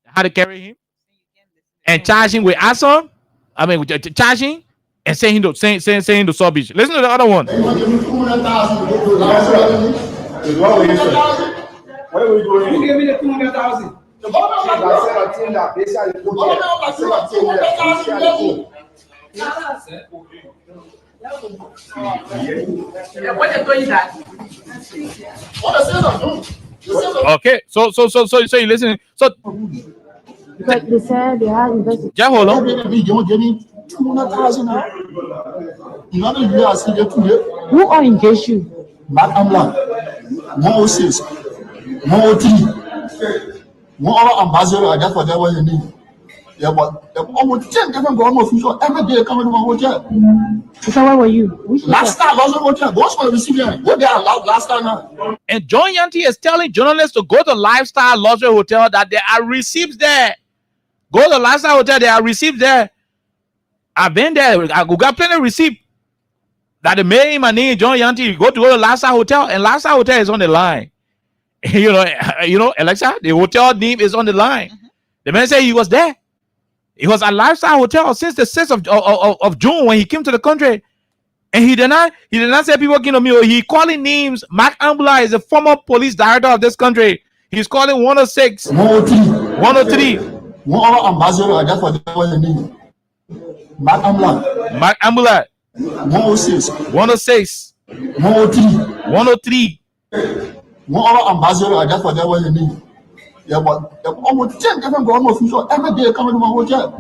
How to carry him? And charging with arson, charging and saying to South Beach. Listen to the other one. What are we doing? Who gave me the 200,000? The okay, so you listening? So because they said they had invested. Yeah, hold on. You don't get me 200,000 now. You know the US here today. Who are engaged you? Back Amla, 106, 103, one other ambassador, that's what you need. Yeah, but almost 10 different government officials every day coming to my hotel. So where were you? Last time I was in hotel. Go to receive Go there last time now. And John Yanti is telling journalists to go to Lifestyle Luxury Hotel that there are receipts there. Go to Lifestyle Hotel, there are receipts there. I've been there. I got plenty of receipt. That the name and name John Yanti go to Lifestyle Hotel, and Lifestyle Hotel is on the line. You know, Alexa, the hotel name is on the line. Mm-hmm. The man said he was there. He was at Lifestyle Hotel since the 6th of June when he came to the country. And he did not say people came to me. He calling names. Mark Ambula is the former police director of this country. He's calling 106, 103. One other ambassador, that's what you need. Mark Ambula. 106, 103. One other ambassador, that's what you need. Yeah, but almost 10 different government officials every day coming to my hotel.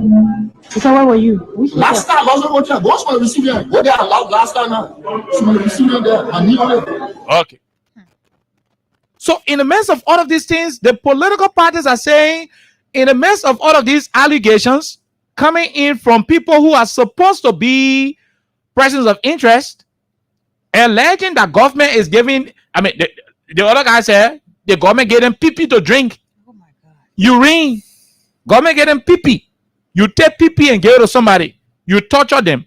So where were you? Last time I was in hotel. Go to receive Go there last time now. Receive there. I need it. Okay. So in the midst of all of these things, the political parties are saying, in the midst of all of these allegations coming in from people who are supposed to be persons of interest, alleging that government is giving, I mean, the other guy said the government gave them pee to drink. Oh my God. Urine. Government gave them pee. You take pee and give it to somebody. You torture them.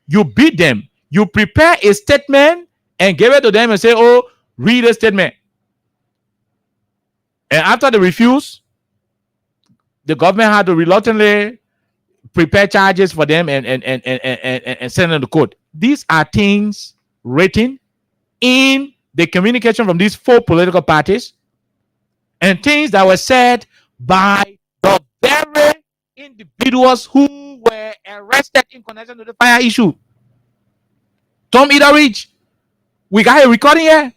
You beat them. You prepare a statement and give it to them and say, oh, read a statement. And after they refuse, the government had to reluctantly prepare charges for them and send them to court. These are things written in the communication from these 4 political parties and things that were said by the very individuals who were arrested in connection with the fire issue. Tom Etheridge, we got a recording here.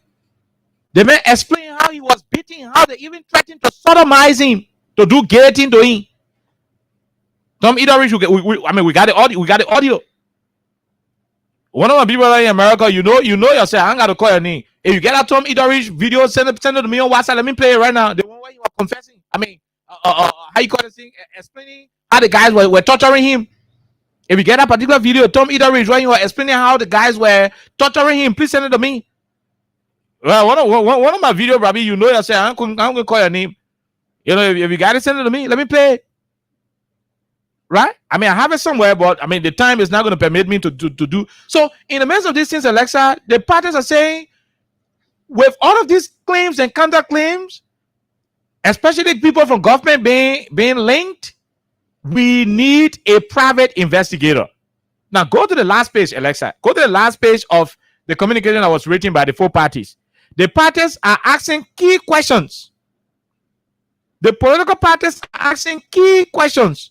The man explained how he was beaten, how they even threatened to sodomize him, to do gay thing to him. Tom Etheridge, we got the audio. We got the audio. One of my people in America, you know yourself. I ain't got to call your name. If you get a Tom Etheridge video, send it to me on WhatsApp. Let me play it right now. The one where you were confessing. I mean, how you call this thing? Explaining how the guys were torturing him. If you get a particular video, Tom Etheridge, when you were explaining how the guys were torturing him, please send it to me. Well, one of my video, Robbie, you know yourself. I'm gonna call your name. You know, if you got it, send it to me. Let me play it. Right? I mean, I have it somewhere, but I mean, the time is not going to permit me to do. So, in the midst of these things, Alexa, the parties are saying, with all of these claims and counterclaims, especially people from government being linked, we need a private investigator. Now, go to the last page, Alexa. Go to the last page of the communication that was written by the 4 parties. The parties are asking key questions. The political parties are asking key questions.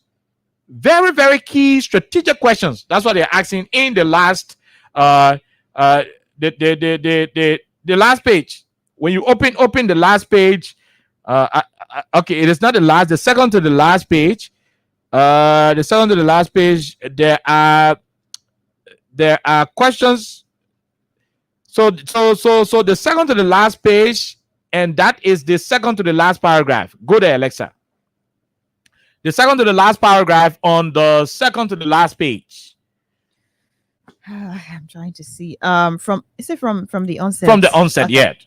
Very, very key strategic questions. That's what they're asking in the last the last page. When you open the last page, okay, it is not the last, the second to the last page. The second to the last page, there are questions. So the second to the last page, and that is the second to the last paragraph. Go there, Alexa. The second to the last paragraph on the second to the last page. I'm trying to see. From the onset? From the onset, okay.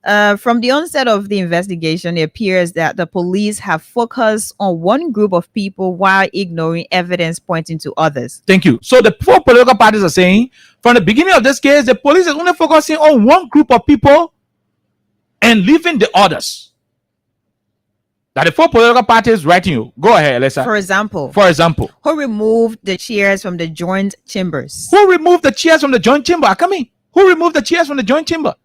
Yeah. From the onset of the investigation, it appears that the police have focused on one group of people while ignoring evidence pointing to others. Thank you. So the 4 political parties are saying, from the beginning of this case, the police is only focusing on one group of people and leaving the others. That the 4 political parties writing you. Go ahead, Alexa. For example, who removed the chairs from the joint chambers? Who removed the chairs from the joint chamber? Come in. Who removed the chairs from the joint chamber?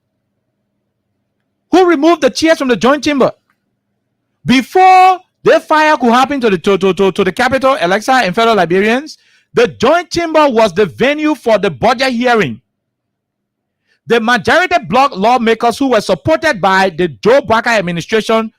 Who removed the chairs from the joint chamber? Before the fire could happen to the Capitol, Alexa, and fellow Liberians, the joint chamber was the venue for the budget hearing. The majority bloc lawmakers who were supported by the Joe Barker administration,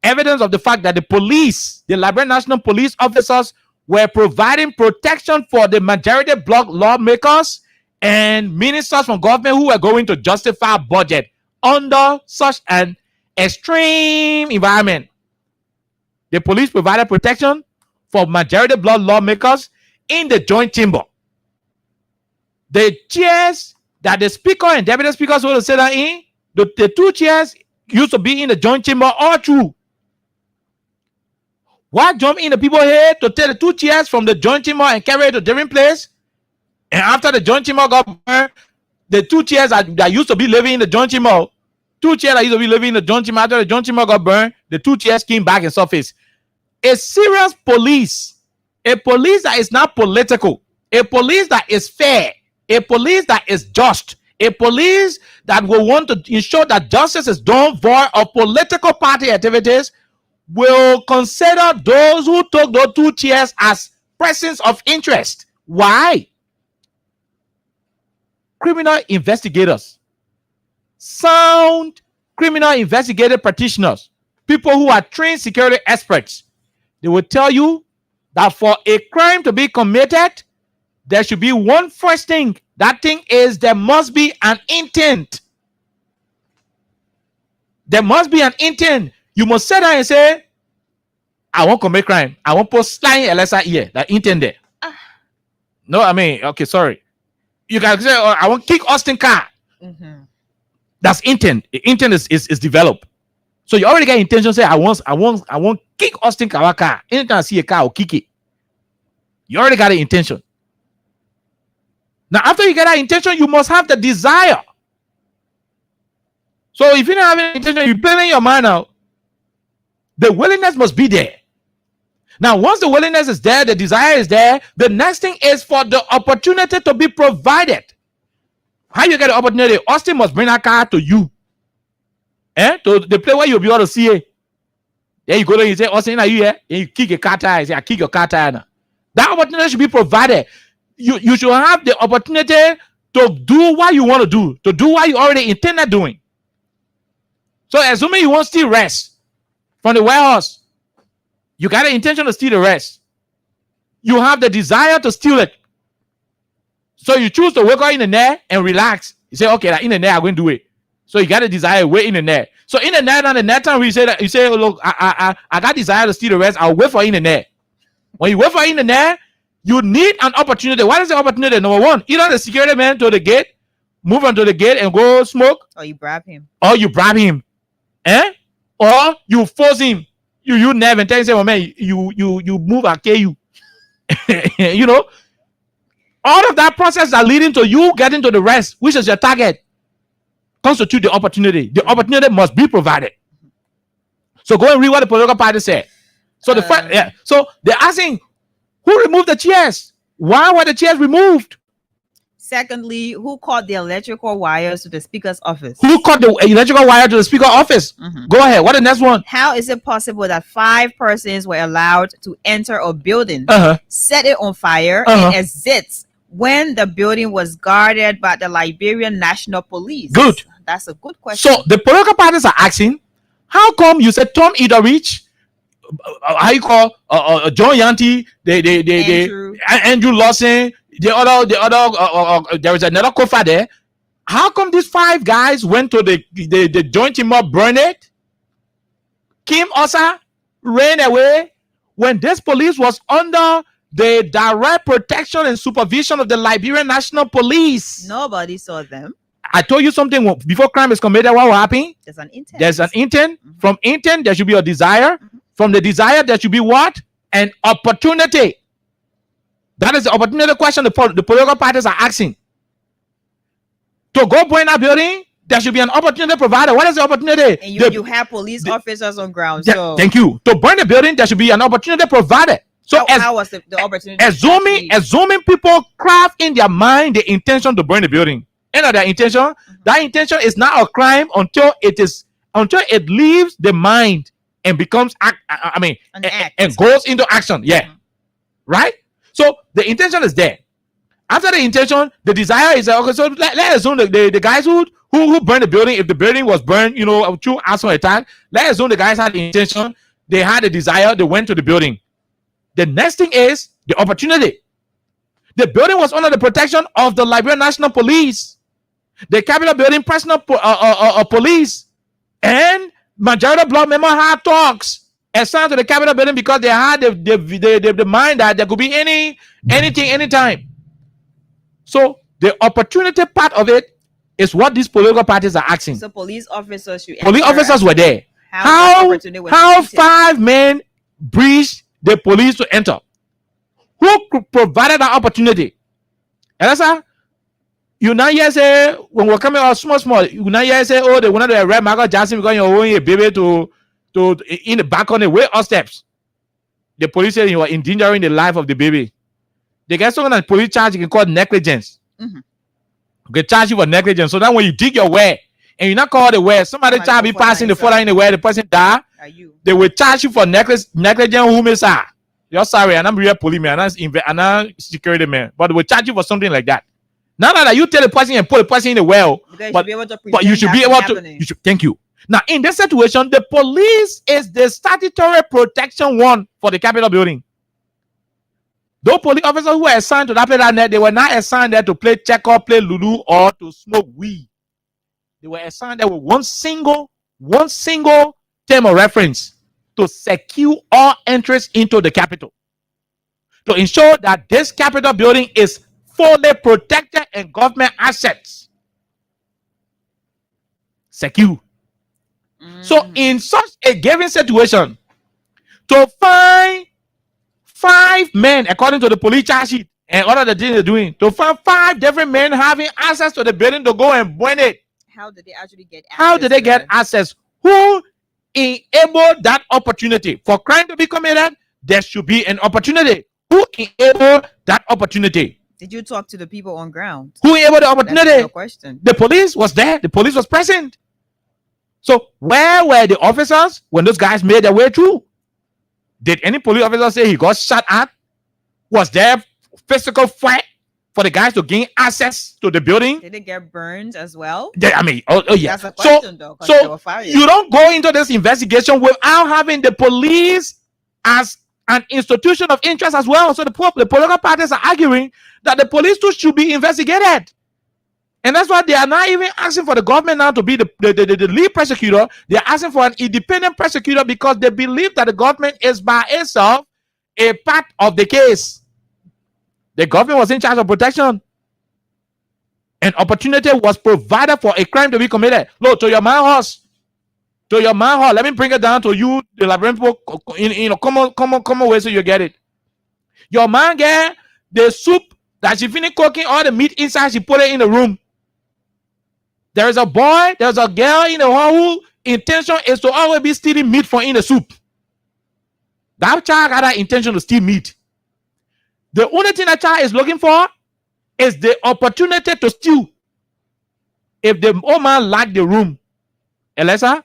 evidence of the fact that the police, the Liberian National Police officers, were providing protection for the majority bloc lawmakers and ministers from government who were going to justify budget under such an extreme environment. The police provided protection for majority bloc lawmakers in the joint chamber. The chairs that the speaker and deputy speakers were to sit down in, the 2 chairs used to be in the joint chamber all through. Why jump in the people here to take the 2 chairs from the joint chamber and carry it to a different place? And after the joint chamber got burned, the 2 chairs that used to be living in the joint chamber, 2 chairs that used to be living in the joint chamber, after the joint chamber got burned, the 2 chairs came back and surfaced. A serious police, a police that is not political, a police that is fair, a police that is just, a police that will want to ensure that justice is done void of political party activities, will consider those who took those 2 chairs as persons of interest. Why? Criminal investigators, sound criminal investigative practitioners, people who are trained security experts, they will tell you that for a crime to be committed, there should be one first thing. That thing is there must be an intent. There must be an intent. You must sit down and say, I won't commit crime. I won't post slime Alexa here. That intent there. No, I mean, okay, sorry. You can say, oh, I won't kick Austin car. That's intent. The intent is developed. So you already got intention. Say, I won't kick Austin car. Anytime I see a car, I'll kick it. You already got the intention. Now, after you get that intention, you must have the desire. So if you don't have any intention, you plan in your mind out. The willingness must be there. Now, once the willingness is there, the desire is there, the next thing is for the opportunity to be provided. How you get the opportunity? Austin must bring a car to you. To the place where you'll be able to see it. Then you go there and you say, Austin, are you here? And you kick a car tire. You say, I kick your car tire now. That opportunity should be provided. You should have the opportunity to do what you want to do what you already intended doing. So assuming you want to steal rest from the warehouse, you got the intention to steal the rest. You have the desire to steal it. So you choose to wake up in the net and relax. You say, okay, like in the net, I'm going to do it. So you got a desire, wait in the net. So in the net, on the net time, you say, oh, look, I got desire to steal the rest. I'll wait for in the net. When you wait for in the net, you need an opportunity. What is the opportunity? Number one, either the security man to the gate, move onto the gate and go smoke. Or you bribe him. Or you force him. You never tell him, say, well, man, you move, I'll kill you. You know, all of that process are leading to you getting to the rest, which is your target, constitute the opportunity. The opportunity must be provided. So go and read what the political party said. So so they're asking, who removed the chairs? Why were the chairs removed? Secondly, who cut the electrical wires to the speaker's office? Who cut the electrical wire to the speaker's office? Go ahead. What the next one? How is it possible that 5 persons were allowed to enter a building, set it on fire, and exit when the building was guarded by the Liberian National Police? Good. That's a good question. So the political parties are asking, how come you said Tom Idarich, how you call John Yanti, Andrew Lawson, the other there is another Kofa there. How come these 5 guys went to the joint team up, burn it? Kim Osa ran away when this police was under the direct protection and supervision of the Liberian National Police. Nobody saw them. I told you something before crime is committed. What will happen? There's an intent. There's an intent. From intent, there should be a desire. From the desire, there should be what? An opportunity. That is the opportunity question the political parties are asking. To go burn a building, there should be an opportunity provided. What is the opportunity? And you have police officers on ground. So thank you. To burn the building, there should be an opportunity provided. So how was the opportunity? Assuming people craft in their mind the intention to burn the building. Their intention, that intention is not a crime until it leaves the mind and becomes and goes into action. Yeah. Right? So the intention is there. After the intention, the desire is okay. So let's assume the guys who burned the building, if the building was burned, through arson attack, let's assume the guys had the intention, they had the desire, they went to the building. The next thing is the opportunity. The building was under the protection of the Liberian National Police, the Capitol Building personal police, and majority block member had talks assigned to the Capitol Building because they had the mind that there could be anything, anytime. So the opportunity part of it is what these political parties are asking. So police officers were there. How 5 men breached the police to enter? Who provided that opportunity? Elsa, you now hear say when we're coming out small, you now hear say, oh, they wanted to arrest Michael Jackson because you're owing a baby to in the back on the way up steps. The police said you were endangering the life of the baby. They get someone on police charge you can call negligence. They charge you for negligence. So that when you dig your well and you not call the well, somebody child be passing the further in the well, the person die. They will charge you for negligence who may say. You're sorry, and I'm real police man, and I'm security man, but they will charge you for something like that. Now that you tell the person and put the person in the well, but you should be able to. Thank you. Now, in this situation, the police is the statutory protection one for the Capitol Building. Those police officers who were assigned to that place, they were not assigned there to play checker, play Lulu, or to smoke weed. They were assigned there with one single one single term of reference to secure all entries into the Capitol, to ensure that this Capitol building is fully protected and government assets secure. So in such a given situation, to find 5 men, according to the police charge sheet and all of the things they're doing, to find 5 different men having access to the building to go and burn it. How did they actually get access? How did they get access? Who enabled that opportunity? For crime to be committed, there should be an opportunity. Who enabled that opportunity? Did you talk to the people on ground? Who enabled the opportunity? That's no question. The police was there. The police was present. So where were the officers when those guys made their way through? Did any police officer say he got shot at? Was there physical fight for the guys to gain access to the building? Did they get burned as well? Oh yeah. That's a question, though, 'cause they were fired. You don't go into this investigation without having the police as an institution of interest as well. So the political parties are arguing that the police too should be investigated. And that's why they are not even asking for the government now to be the lead prosecutor. They are asking for an independent prosecutor because they believe that the government is by itself a part of the case. The government was in charge of protection. An opportunity was provided for a crime to be committed. Look, to your man horse. To your man horse. Let me bring it down to you, the Liberian people, in a common way so you get it. Your man get the soup that she finished cooking, all the meat inside, she put it in the room. There's a boy, there's a girl in the home whose intention is to always be stealing meat from in the soup. That child got that intention to steal meat. The only thing that child is looking for is the opportunity to steal. If the old man locked the room, Alexa,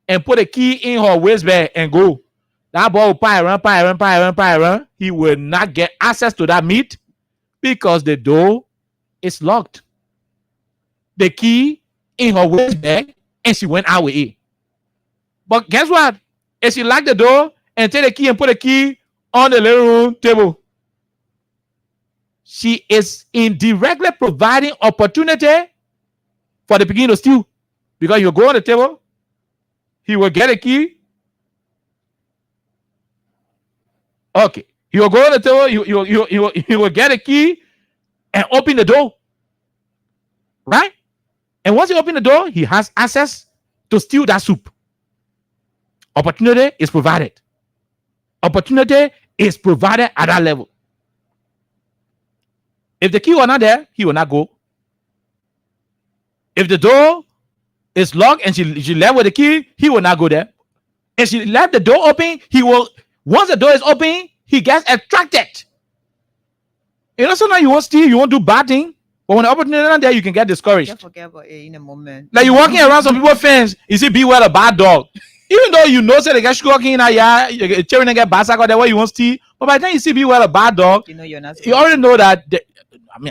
and put a key in her waistband and go, that boy will pie around. He will not get access to that meat because the door is locked. The key in her waistband, and she went out with it. But guess what? If she locked the door and take the key and put the key on the living room table, she is indirectly providing opportunity for the beginning to steal. Because you go on the table, he will get a key. Okay. He will go on the table, he will get a key and open the door. Right? And once he opens the door, he has access to steal that soup. Opportunity is provided. Opportunity is provided at that level. If the key were not there, he will not go. If the door is locked and she left with the key, he will not go there. If she left the door open, he will. Once the door is open, he gets attracted. You know, sometimes you won't steal, you won't do bad thing. But when the opportunity is not there, you can get discouraged. Just forget about it in a moment. Like you're walking around, some people fence, you see, be well a bad dog. Even though you know, say they get walking in a yard, children and get bicycle there where you won't steal. But by the time you see be well a bad dog, you know you're not. You already know that.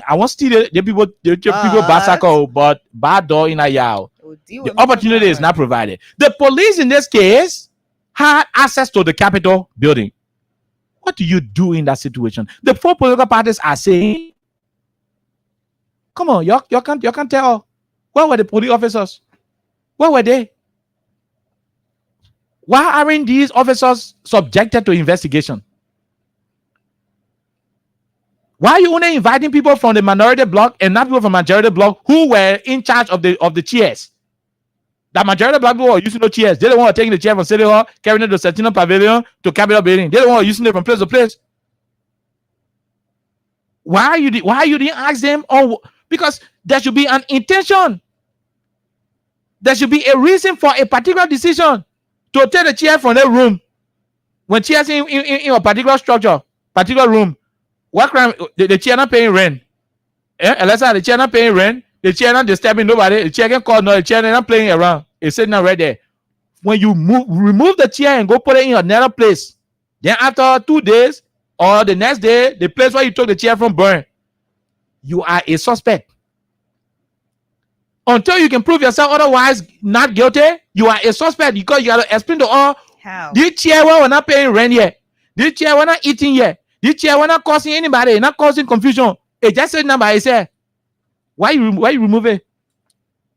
I won't steal the people bicycle, but bad dog in a yard. The opportunity is not provided. The police in this case had access to the Capitol building. What do you do in that situation? The 4 political parties are saying, come on, you can't tell. Where were the police officers? Where were they? Why aren't these officers subjected to investigation? Why are you only inviting people from the minority bloc and not people from majority bloc who were in charge of the chairs? The majority bloc people were using the chairs. They don't want to take the chair from City Hall, carrying it to Sentinel Pavilion to Capitol Building. They don't want to using it from place to place. Why you didn't ask them? Because there should be an intention. There should be a reason for a particular decision to take the chair from that room. When chairs in a particular structure, particular room, what crime? The chair not paying rent. Alexa, the chair not paying rent. The chair not disturbing nobody. The chair can call no. The chair not playing around. It's sitting right there. When you remove the chair and go put it in another place, then after 2 days or the next day, the place where you took the chair from burn, you are a suspect. Until you can prove yourself otherwise not guilty, you are a suspect because you got to explain to all. How? This chair we're not paying rent yet. This chair we're not eating yet. This chair we're not causing anybody, not causing confusion. It just said number. I said, why you remove it?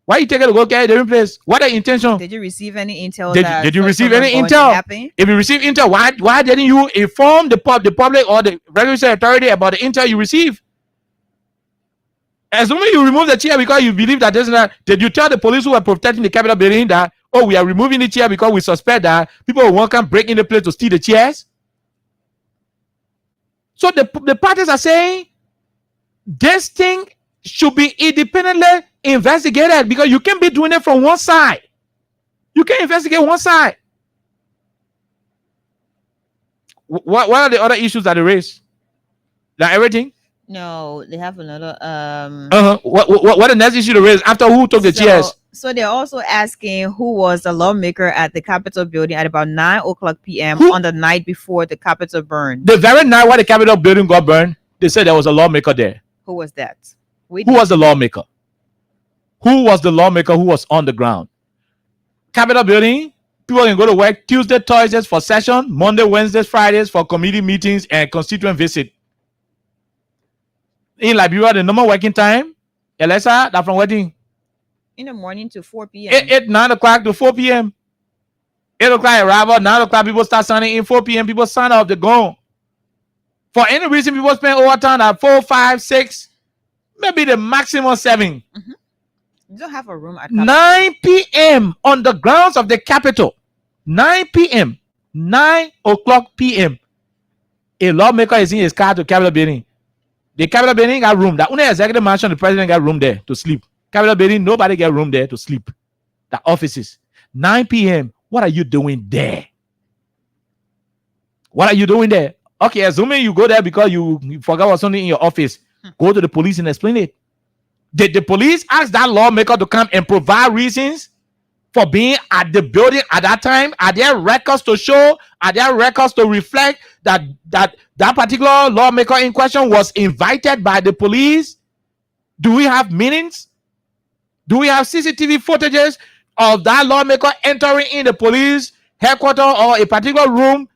Why you take it to go carry the place? What the intention? Did you receive any intel? Did you receive any intel? If you receive intel, why didn't you inform the public or the regulatory authority about the intel you received? Assuming you remove the chair because you believe that there's not, did you tell the police who were protecting the Capitol building that, oh, we are removing the chair because we suspect that people will come break in the place to steal the chairs? So the parties are saying this thing should be independently investigated because you can't be doing it from one side. You can't investigate one side. What are the other issues that they raise? Like everything? No, they have another. What the next issue to raise after who took the chairs? So they're also asking who was the lawmaker at the Capitol building at about 9:00 p.m. on the night before the Capitol burned. The very night where the Capitol building got burned, they said there was a lawmaker there. Who was that? Who was the lawmaker? Who was the lawmaker who was on the ground? Capitol building, people can go to work Tuesday, Thursdays for session, Monday, Wednesdays, Fridays for committee meetings and constituent visit. In Liberia, the normal working time, Alexa, that from wedding? In the morning to 4 p.m. 9 o'clock to 4 p.m. 8 o'clock arrival, 9 o'clock people start signing in, 4 p.m. people sign up, they're gone. For any reason, people spend overtime at 4, 5, 6, maybe the maximum 7. Mm-hmm. You don't have a room at Capitol. 9 p.m. on the grounds of the Capitol. 9 p.m. 9 o'clock p.m. A lawmaker is in his car to Capitol building. The Capitol building got room. The only executive mansion, the president got room there to sleep. Capitol building, nobody get room there to sleep. The offices. 9 p.m. What are you doing there? What are you doing there? Okay, assuming you go there because you forgot what something in your office. Go to the police and explain it. Did the police ask that lawmaker to come and provide reasons for being at the building at that time? Are there records to show? Are there records to reflect that particular lawmaker in question was invited by the police? Do we have meetings? Do we have CCTV footages of that lawmaker entering in the police headquarters or a particular room,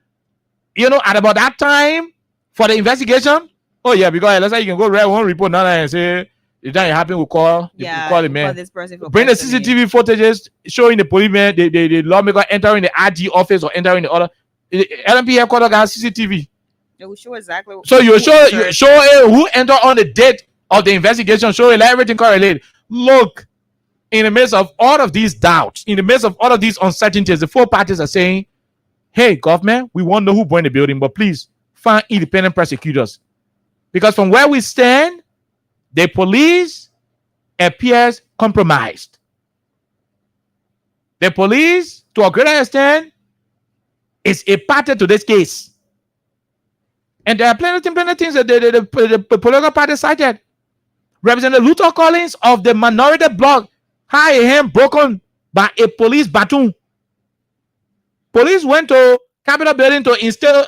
at about that time for the investigation? Oh yeah, because let's say you can go write one report now and say if that happened, we'll call the man. This person Bring the CCTV footages showing the policeman, the lawmaker entering the RD office or entering the other. The LMP headquarters got CCTV. They will show exactly. So you show who entered on the date of the investigation, show it, everything correlated. Look, in the midst of all of these doubts, in the midst of all of these uncertainties, the four parties are saying, hey, government, we want to know who burned the building, but please find independent prosecutors. Because from where we stand, the police appears compromised. The police, to a greater extent, is a party to this case. And there are plenty of things that the political party cited. Representative Luther Collins of the minority bloc had a hand broken by a police baton. Police went to Capitol building to instill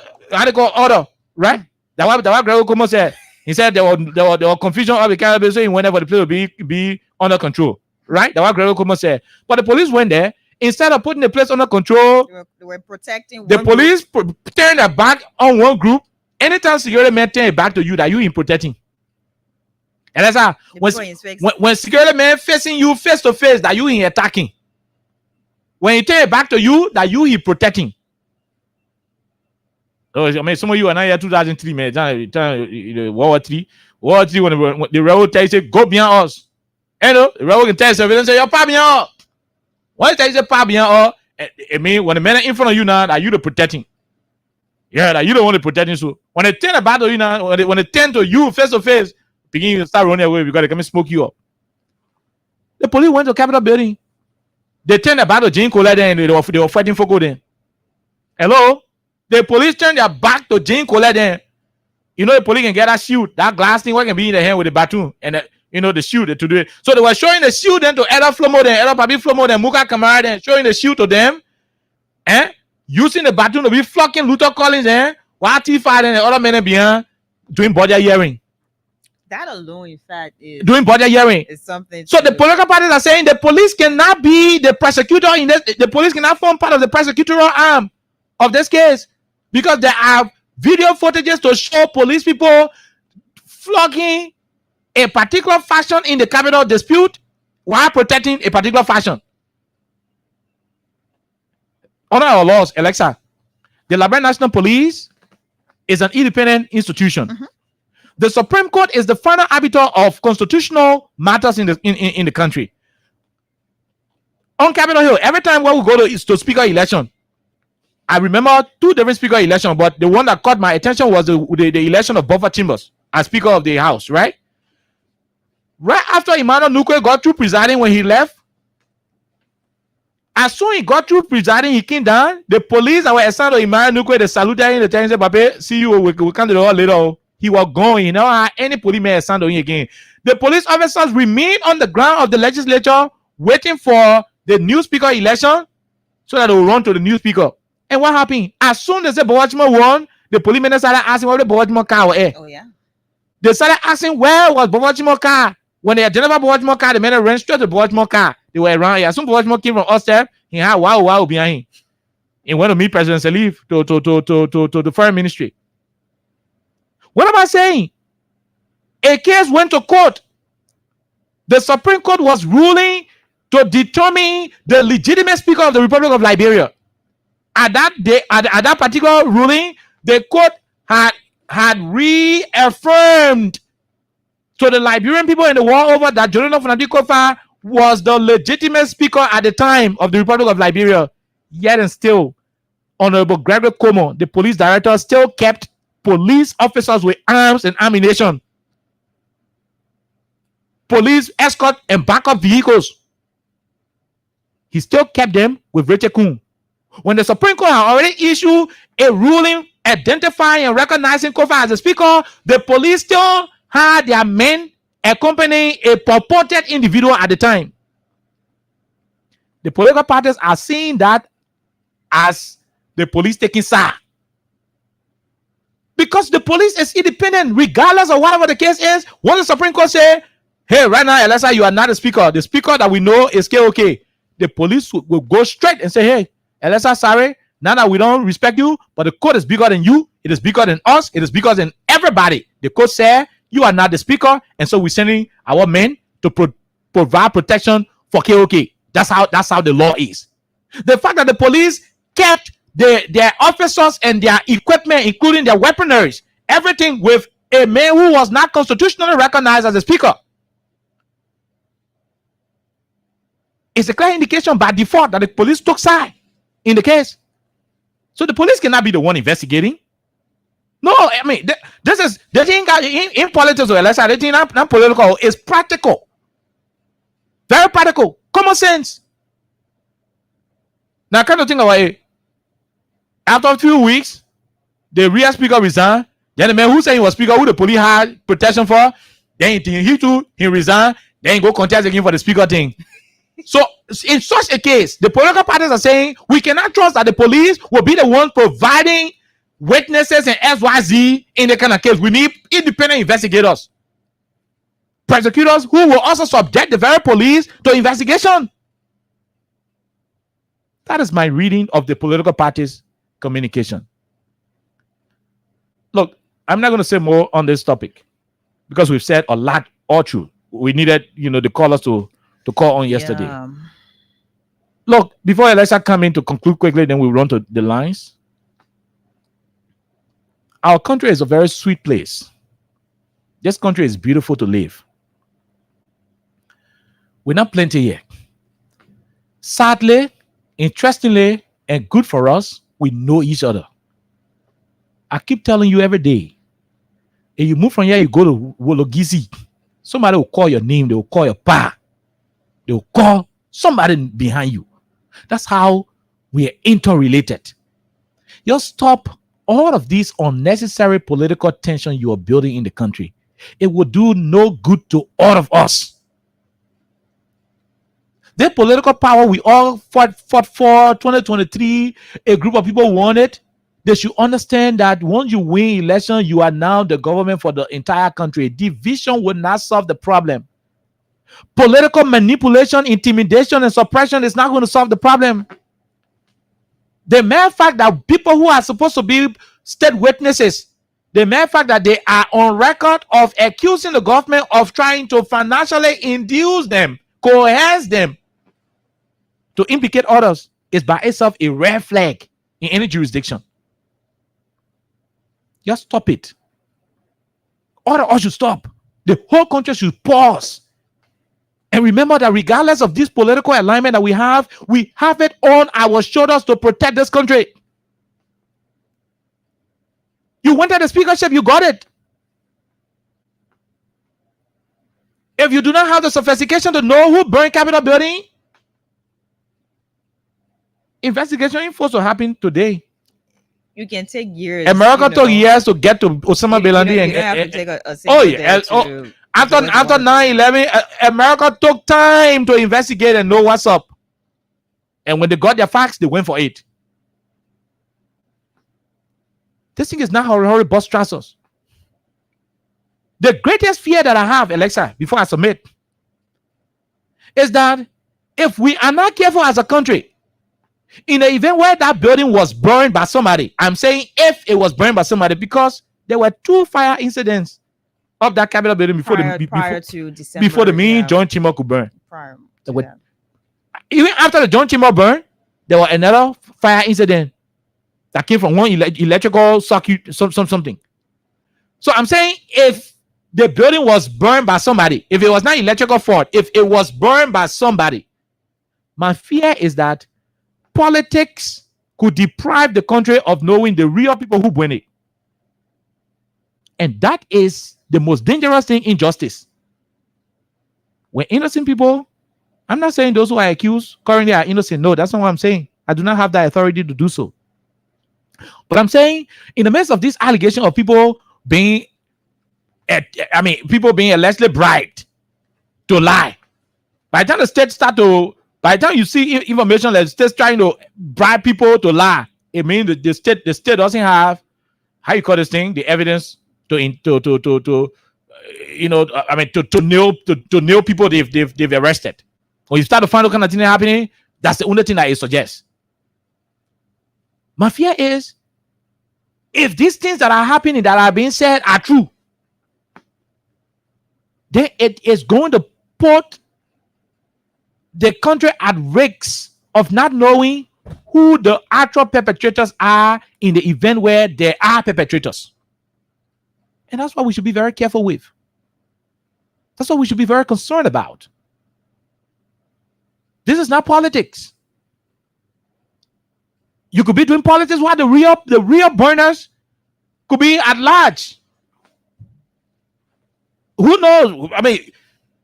order, right? That's what Gregor Como said. He said there was confusion of the Capitol building, so he went there for the place to be under control, right? That's what Gregor Como said. But the police went there. Instead of putting the place under control, they were protecting the police turned their back on one group. Anytime security men turn it back to you, that you in protecting. And that's how when security men facing you face to face, that you in attacking. When he turn it back to you, that you in protecting. Oh, I mean, some of you are not here 2003, man. World War III. World War III, when the rebel tells you, go beyond us. You know, the rebel can tell you, say, you're pas beyond. When they say pas beyond, I mean, when the men are in front of you now, that you the protecting. Yeah, that you don't want to protecting. So when they turn about to you now, when they turn to you face to face, begin to start running away because they come and smoke you up. The police went to Capitol building. They turned about to Jane Colette and they were fighting for go then. Hello? The police turned their back to Jane Colette then. You know the police can get that shield, that glass thing, what can be in the hand with the baton and the shield to do it. So they were showing the shield then to Ella Flomo then, Ella Papi Flomo then, Muka Kamara then, showing the shield to them. Using the baton to be flocking Luther Collins while T5 and the other men behind doing body hearing. That alone, in fact, is doing body hearing. Is something. So the political parties are saying the police cannot be the prosecutor in this. The police cannot form part of the prosecutorial arm of this case because there are video footages to show police people flogging a particular faction in the Capitol dispute while protecting a particular faction. Under our laws, Alexa, the Liberian National Police is an independent institution. The Supreme Court is the final arbiter of constitutional matters in the country. On Capitol Hill, every time when we go to speaker election, I remember 2 different speaker elections, but the one that caught my attention was the election of Buffer Chambers as Speaker of the House, right? Right after Emmanuel Nukwe got through presiding when he left, as soon as he got through presiding, he came down. The police that were assigned to Emmanuel Nukwe, they saluted him, they said, Pape, see you, we come to the hall later. He was going. He never had any policeman assigned to him again. The police officers remained on the ground of the legislature waiting for the new speaker election so that they will run to the new speaker. And what happened? As soon as the Baltimore won, the policemen started asking where the Baltimore car was at. Oh, yeah. They started asking where was Baltimore car. When they identified Baltimore car, the men ran straight to the Baltimore car. They were around here. As soon as Baltimore came from upstairs, he had wow behind him. He went to meet President Salif to the foreign ministry. What am I saying? A case went to court. The Supreme Court was ruling to determine the legitimate speaker of the Republic of Liberia. At that particular ruling, the court had reaffirmed to the Liberian people in the world over that Jonathan Fernandez Kofa was the legitimate speaker at the time of the Republic of Liberia. Yet and still, Honorable Gregory Como, the police director, still kept police officers with arms and ammunition, police escort and backup vehicles. He still kept them with Rachel Kuhn. When the Supreme Court had already issued a ruling identifying and recognizing Kofa as a speaker, the police still had their men accompanying a purported individual at the time. The political parties are seeing that as the police taking side. Because the police is independent, regardless of whatever the case is. When the Supreme Court say, hey, right now, Alexa, you are not a speaker. The speaker that we know is KOK. The police will go straight and say, hey, Alexa, sorry, now that we don't respect you, but the court is bigger than you. It is bigger than us. It is bigger than everybody. The court said, you are not the speaker. And so we're sending our men to provide protection for KOK. That's how the law is. The fact that the police kept their officers and their equipment, including their weaponries, everything with a man who was not constitutionally recognized as a speaker, it's a clear indication by default that the police took side in the case. So the police cannot be the one investigating. No, I mean, this is the thing in politics, or Alexa, the thing not political, is practical. Very practical. Common sense. Now, kind of think about it. After a few weeks, the real speaker resigned. Then the man who said he was speaker, who the police had protection for, then he resigned. Then he go contest again for the speaker thing. So in such a case, the political parties are saying we cannot trust that the police will be the ones providing witnesses and XYZ in the kind of case. We need independent investigators, prosecutors who will also subject the very police to investigation. That is my reading of the political parties' communication. Look, I'm not going to say more on this topic because we've said a lot all through. We needed, the callers to call on yesterday. Yeah. Look, before Alexa come in to conclude quickly, then we'll run to the lines. Our country is a very sweet place. This country is beautiful to live. We're not plenty here. Sadly, interestingly, and good for us, we know each other. I keep telling you every day, if you move from here, you go to Wologizi, somebody will call your name, they will call your pa, they will call somebody behind you. That's how we are interrelated. Just stop all of this unnecessary political tension you are building in the country. It will do no good to all of us. The political power we all fought for 2023, a group of people wanted. They should understand that once you win election, you are now the government for the entire country. Division will not solve the problem. Political manipulation, intimidation, and suppression is not going to solve the problem. The mere fact that people who are supposed to be state witnesses, the mere fact that they are on record of accusing the government of trying to financially induce them coerce them to implicate others is by itself a red flag in any jurisdiction. Just stop it. All of us should stop. The whole country should pause. And remember that regardless of this political alignment that we have it on our shoulders to protect this country. You wanted the speakership, you got it. If you do not have the sophistication to know who burned Capitol building, investigation info will happen today. You can take years. America took years to get to Osama bin Laden. You don't have to take a single day after 9/11, America took time to investigate and know what's up. And when they got their facts, they went for it. This thing is not hurry bust us. The greatest fear that I have, Alexa, before I submit, is that if we are not careful as a country, in the event where that building was burned by somebody, I'm saying if it was burned by somebody, because there were 2 fire incidents of that Capitol building before the main John Chimok could burn. Even after the John Chimok burn, there was another fire incident that came from one electrical circuit, something. So I'm saying if the building was burned by somebody, if it was not electrical fault, if it was burned by somebody, my fear is that politics could deprive the country of knowing the real people who burn it. And that is the most dangerous thing in justice. When innocent people, I'm not saying those who are accused currently are innocent. No, that's not what I'm saying. I do not have the authority to do so. But I'm saying in the midst of this allegation of people being allegedly bribed to lie, by the time the state by the time you see information that the state's trying to bribe people to lie, it means that the state doesn't have, how you call this thing, the evidence to nail people they've arrested. When you start to find what kind of thing happening, that's the only thing that it suggests. My fear is, if these things that are happening that are being said are true, then it is going to put the country at risk of not knowing who the actual perpetrators are in the event where there are perpetrators. And that's what we should be very careful with. That's what we should be very concerned about. This is not politics. You could be doing politics while the real burners could be at large. Who knows? I mean,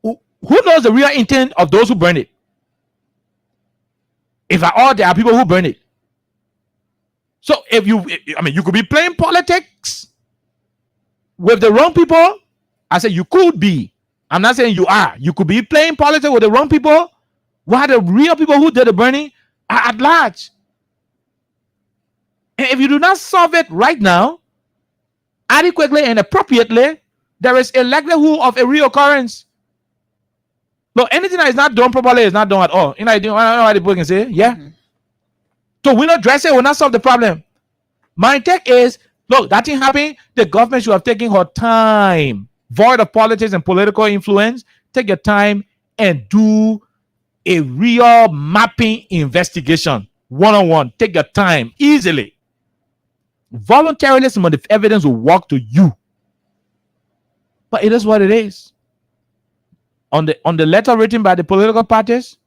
who knows the real intent of those who burn it? If at all there are people who burn it. So you could be playing politics with the wrong people. I said you could be. I'm not saying you are. You could be playing politics with the wrong people while the real people who did the burning are at large. And if you do not solve it right now, adequately and appropriately, there is a likelihood of a reoccurrence. No, anything that is not done properly is not done at all. You know what the book can say? Yeah. Mm-hmm. So we not dress it, will not solve the problem. My take is, look, that thing happened. The government should have taken her time, void of politics and political influence. Take your time and do a real mapping investigation, one-on-one. Take your time easily. Voluntarily, some of the evidence will walk to you. But it is what it is. On the letter written by the political parties,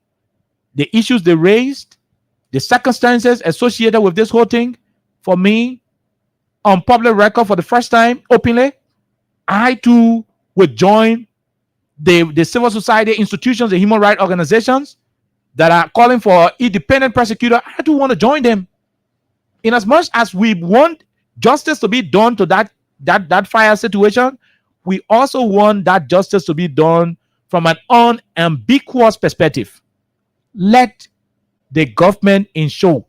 the issues they raised, the circumstances associated with this whole thing, for me, on public record for the first time, openly, I too would join the civil society institutions, the human rights organizations that are calling for independent prosecutor. I do want to join them. In as much as we want justice to be done to that fire situation, we also want that justice to be done from an unambiguous perspective. Let the government ensure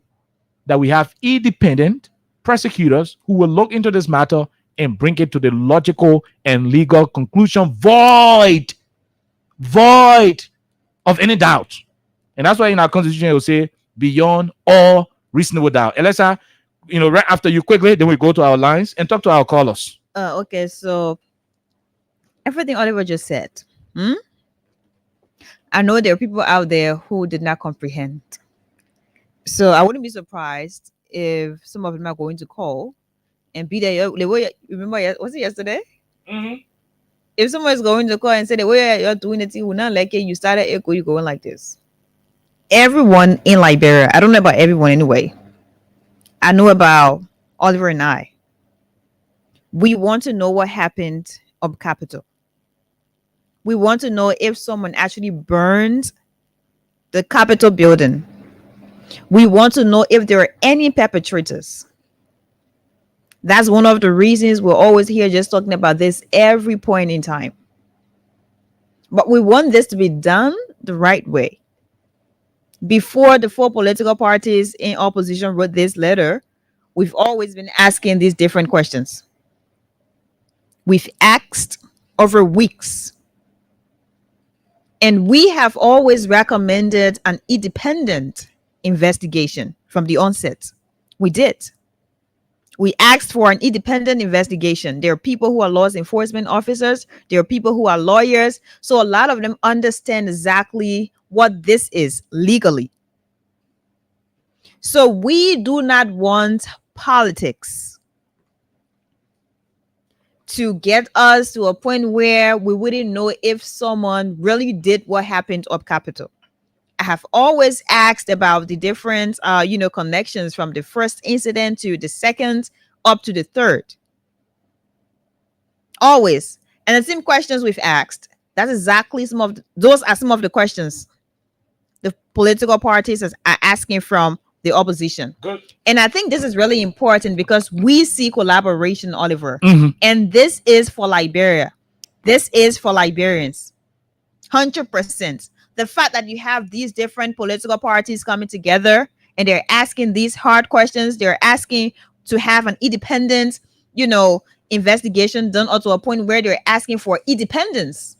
that we have independent prosecutors who will look into this matter and bring it to the logical and legal conclusion, void of any doubt. And that's why in our constitution it will say beyond all reasonable doubt. Alexa, right after you quickly, then we go to our lines and talk to our callers. Okay, so everything Oliver just said. I know there are people out there who did not comprehend. So I wouldn't be surprised if some of them are going to call and be there. Remember, was it yesterday? If someone is going to call and say the way you're doing it, will not like it, you started you going like this. Everyone in Liberia, I don't know about everyone anyway. I know about Oliver and I. We want to know what happened up Capitol. We want to know if someone actually burned the Capitol building. We want to know if there are any perpetrators. That's one of the reasons we're always here just talking about this every point in time. But we want this to be done the right way. Before the 4 political parties in opposition wrote this letter, we've always been asking these different questions. We've asked over weeks. And we have always recommended an independent investigation from the onset. We did. We asked for an independent investigation. There are people who are law enforcement officers. There are people who are lawyers. So a lot of them understand exactly what this is legally. So we do not want politics to get us to a point where we wouldn't know if someone really did what happened up Capitol. I have always asked about the different, connections from the first incident to the second up to the third. Always. And the same questions we've asked. That's exactly those are some of the questions the political parties are asking from the opposition. Good. And I think this is really important because we see collaboration, Oliver. And this is for Liberia. This is for Liberians. 100%. The fact that you have these different political parties coming together and they're asking these hard questions, they're asking to have an independent, investigation done up to a point where they're asking for independence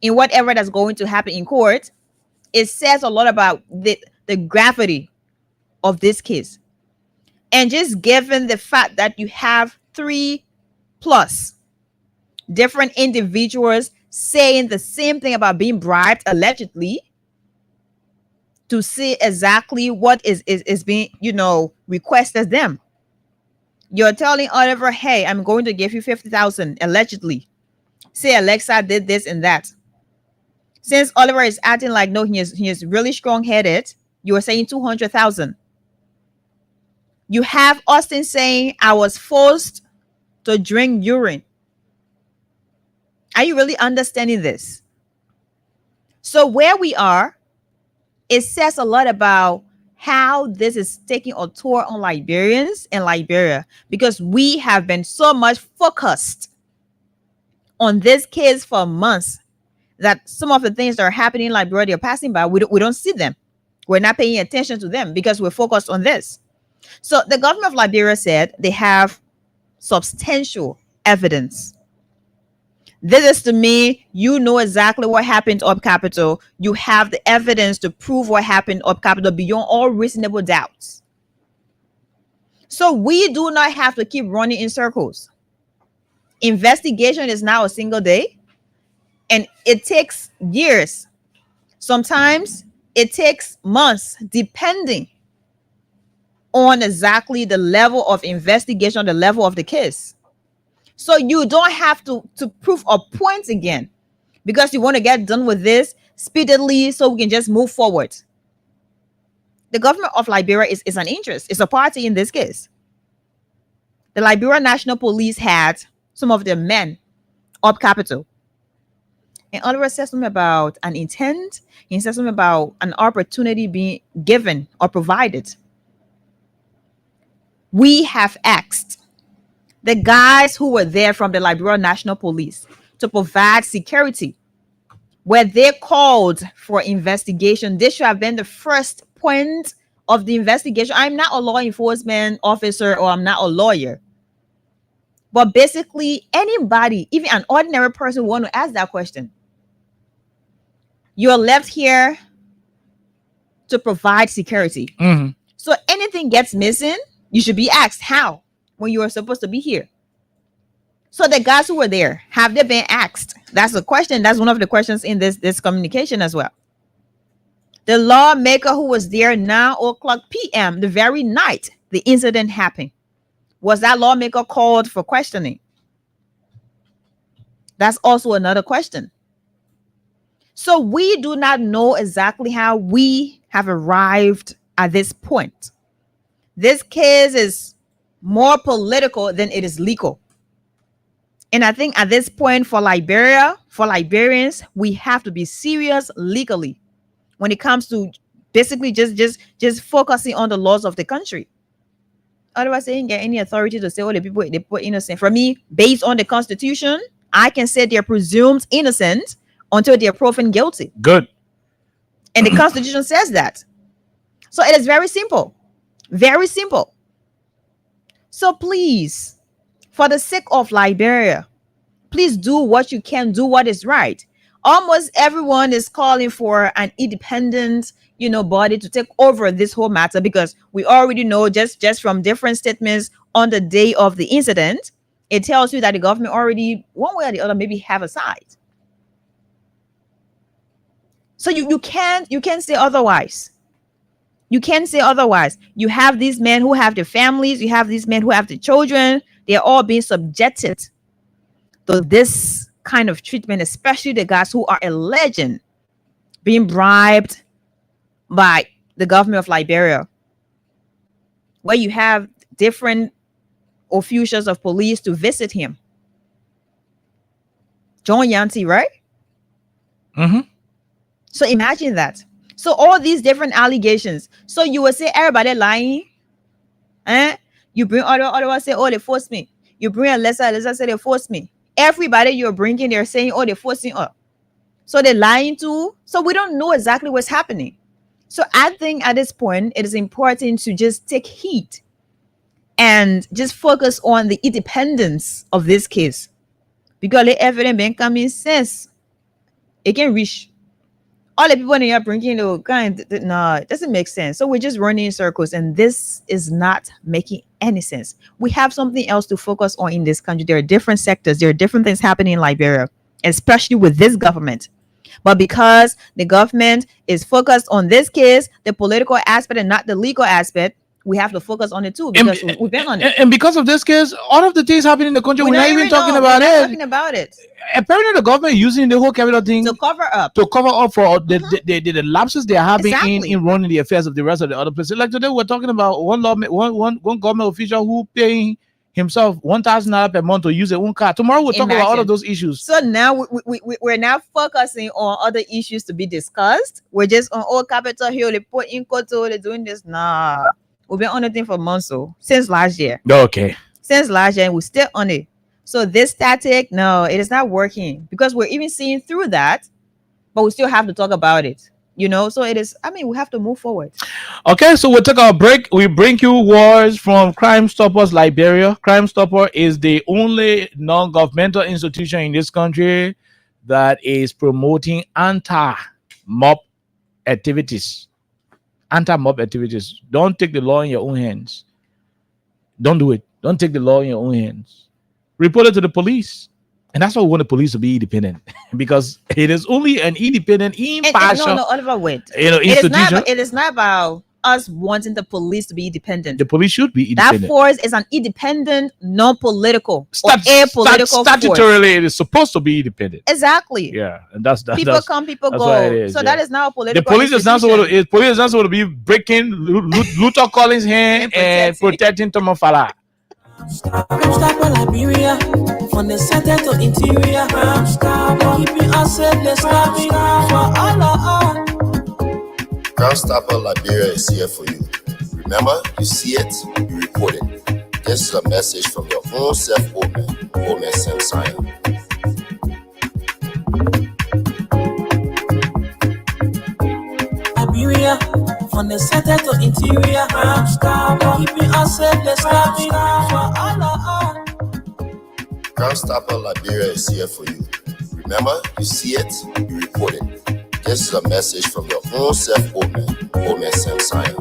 in whatever that's going to happen in court. It says a lot about the gravity of this case. And just given the fact that you have 3+ different individuals saying the same thing about being bribed allegedly to see exactly what is being requested them. You're telling Oliver, hey, I'm going to give you 50,000 allegedly. Say Alexa did this and that. Since Oliver is acting like no, he is really strong-headed, you are saying 200,000. You have Austin saying I was forced to drink urine. Are you really understanding this? So where we are, it says a lot about how this is taking a toll on Liberians and Liberia, because we have been so much focused on this case for months that some of the things that are happening in Liberia, they're passing by. We don't see them. We're not paying attention to them because we're focused on this. So the government of Liberia said they have substantial evidence. This is to me, you know exactly what happened up Capitol. You have the evidence to prove what happened up Capitol beyond all reasonable doubts. So we do not have to keep running in circles. Investigation is now a single day, and it takes years. Sometimes it takes months, depending on exactly the level of investigation, the level of the case. So you don't have to prove a point again because you want to get done with this speedily so we can just move forward. The government of Liberia is an interest. It's a party in this case. The Liberia National Police had some of their men up Capitol. And Oliver said something about an intent. He said something about an opportunity being given or provided. We have asked the guys who were there from the Liberia National Police to provide security. Where they called for investigation, this should have been the first point of the investigation. I'm not a law enforcement officer or I'm not a lawyer. But basically, anybody, even an ordinary person, want to ask that question. You're left here to provide security. So anything gets missing, you should be asked how when you are supposed to be here. So the guys who were there, have they been asked? That's a question. That's one of the questions in this communication as well. The lawmaker who was there 9:00 p.m., the very night the incident happened, was that lawmaker called for questioning? That's also another question. So we do not know exactly how we have arrived at this point. This case is more political than it is legal. And I think at this point for Liberia, for Liberians, we have to be serious legally when it comes to basically just focusing on the laws of the country. Otherwise, they didn't get any authority to say, oh, the people they put innocent. For me, based on the Constitution, I can say they're presumed innocent until they're proven guilty. Good. And the Constitution says that. So it is very simple. Very simple. So please, for the sake of Liberia, please do what you can, do what is right. Almost everyone is calling for an independent, body to take over this whole matter, because we already know just from different statements on the day of the incident, it tells you that the government already, one way or the other, maybe have a side. So you can't say otherwise. You can't say otherwise. You have these men who have their families. You have these men who have the children. They're all being subjected to this kind of treatment, especially the guys who are alleged being bribed by the government of Liberia, where you have different officials of police to visit him. John Yanti, right? Mm-hmm. So imagine that. So all these different allegations. So you will say everybody lying. You bring other say, oh, they forced me. You bring Alexa say they forced me. Everybody you're bringing, they're saying, oh, they're forcing us. So they're lying too. So we don't know exactly what's happening. So I think at this point, it is important to just take heed and just focus on the independence of this case. Because the evidence been coming since it can reach all the people in here bringing the kind. No, it doesn't make sense. So we're just running in circles, and this is not making any sense. We have something else to focus on in this country. There are different sectors. There are different things happening in Liberia, especially with this government. But because the government is focused on this case, the political aspect and not the legal aspect, we have to focus on it too, because we've been on it. And because of this case, all of the things happening in the country, we're not even talking about it. Apparently, the government using the whole capital thing to cover up for the lapses they're having in running the affairs of the rest of the other places. Like today, we're talking about one government official who paying himself $1,000 per month to use their own car. Tomorrow we'll talk about all of those issues. So now we're now focusing on other issues to be discussed. We're just on all Capitol Hill, they put in Koto, they're doing this. Nah, we've been on the thing for months, since last year. Okay. Since last year, and we're still on it. So this static, no, it is not working, because we're even seeing through that, but we still have to talk about it. So it is, we have to move forward. Okay, so we'll take our break. We bring you words from Crime Stoppers Liberia. Crime Stopper is the only non-governmental institution in this country that is promoting anti-mob activities. Anti-mob activities. Don't take the law in your own hands. Don't do it. Don't take the law in your own hands. Report it to the police. And that's why we want the police to be independent, because it is only an independent, impartial. No, Oliver, wait. Institution. It is not about us wanting the police to be independent. The police should be independent. That force is an independent, non-political, or apolitical statutorily, force. It is supposed to be independent. Exactly. Yeah, and that's people come, people go. So that is now a political. The police is not supposed to be breaking Luther Collins' hand and protecting Tomofala. Stop Liberia, from the center to interior. Keeping us safe, let's stop it for all. Crime Stopper Liberia is here for you. Remember, you see it, you report it. This is a message from your own self, Omen Sam Sion. Liberia, from the center to interior. Keeping us safe, let's stop it for all. Crime Stopper Liberia is here for you. Remember, you see it, you report it. This is a message from your own self, Omen Sam Sion.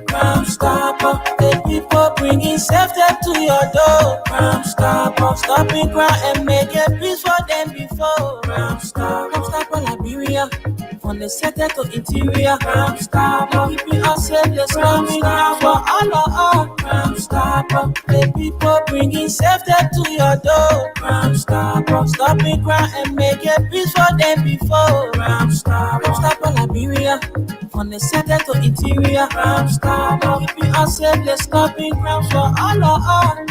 Crime Stopper, people bringing safety to your door. Crime Stop, stopping crime and making peace for them before. Crime Stop, Liberia. From the center to interior. Crime Stop, keeping us safe. Let's coming down for all. Crime Stop, the people bringing safety to your door. Crime Stop, stopping crime and making peace for them before. Crime Stop, Liberia. From the center to interior. Crime Stop, keeping us safe. Let's stopping crime for all.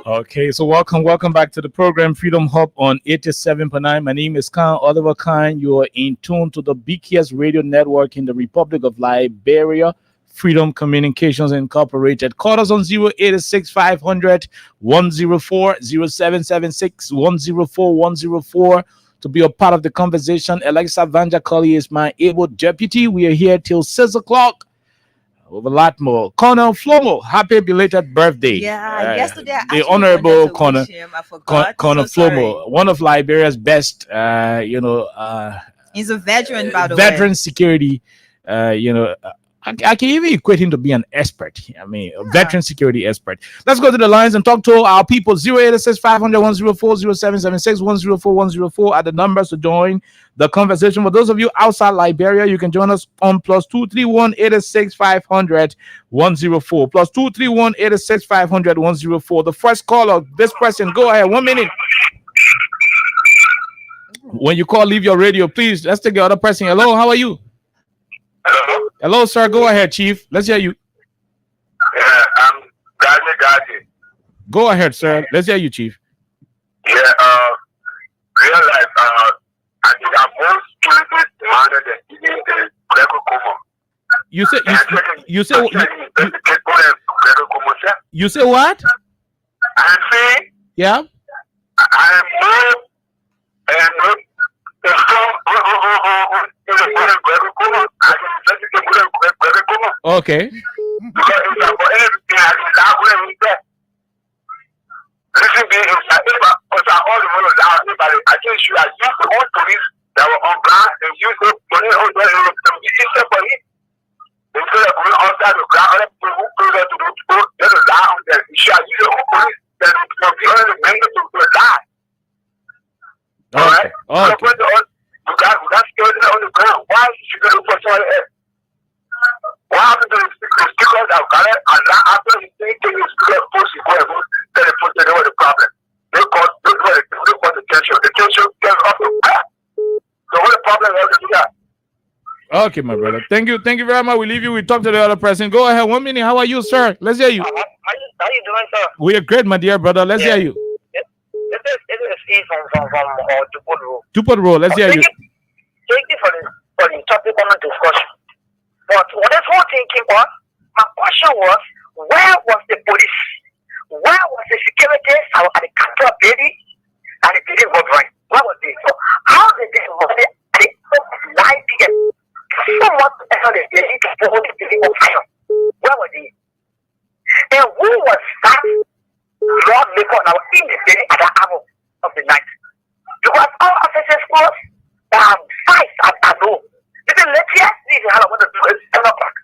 Okay, so welcome back to the program Freedom Hub on 87.9. My name is Khan Oliver Khan. You are in tune to the BKS radio network in the Republic of Liberia, Freedom Communications Incorporated. Call us on 086 500 104 0776 104 104 to be a part of the conversation. Alexa Vanja Colley is my able deputy. We are here till 6 o'clock. With a lot more. Colonel Flomo, happy belated birthday. Yeah, yesterday the honorable Colonel Flomo, one of Liberia's best, he's a veteran, by the veteran way. security, I can even equate him to be an expert. I mean, a veteran security expert. Let's go to the lines and talk to our people. 086 500 104 0776 104 104 are the numbers to join the conversation. For those of you outside Liberia, you can join us on +231 86 500 104 +231 86 500 104. The first caller, this person, go ahead. 1 minute. When you call, leave your radio, please. Let's take the other person. Hello, how are you? Hello, sir. Go ahead, Chief. Let's hear you. Yeah, I'm Gazi. Go ahead, sir. Let's hear you, Chief. Yeah, real life, I think I'm more security demanded than even the Greco Como. You say you say what? I'm saying, yeah. I am more Okay. Listen, I just you. I used the old police that were on ground and used the money on the system for it. Instead of going outside the ground, other people who go there to go, they will die on there. You should use the old police that will be on the main to die. All right? You got security on the ground. Why should you look for somebody else? What happened to the stickers that got it? And after you think you still post you go and tell the post they know the problem. They call the tension. The tension gets off the back. So what the problem is to do that? Okay, my brother. Thank you very much. We leave you. We talk to the other person. Go ahead. 1 minute. How are you, sir? Let's hear you. How you doing, sir? We are great, my dear brother. Let's hear you. It is Steve from Dupont Road. Dupont Road. Let's hear you. Thank you for the topic on discussion. But when this whole thing came on, my question was, where was the police? Where was the security at the capital building and the building was right? Where was they? So how did they run it at 9 p.m.? Someone else the building to hold the building on fire. Where were they? And who was that lawmaker now in the building at the hour of the night? Because all officers was fight at home. Even let's see how I want to do it 7 o'clock.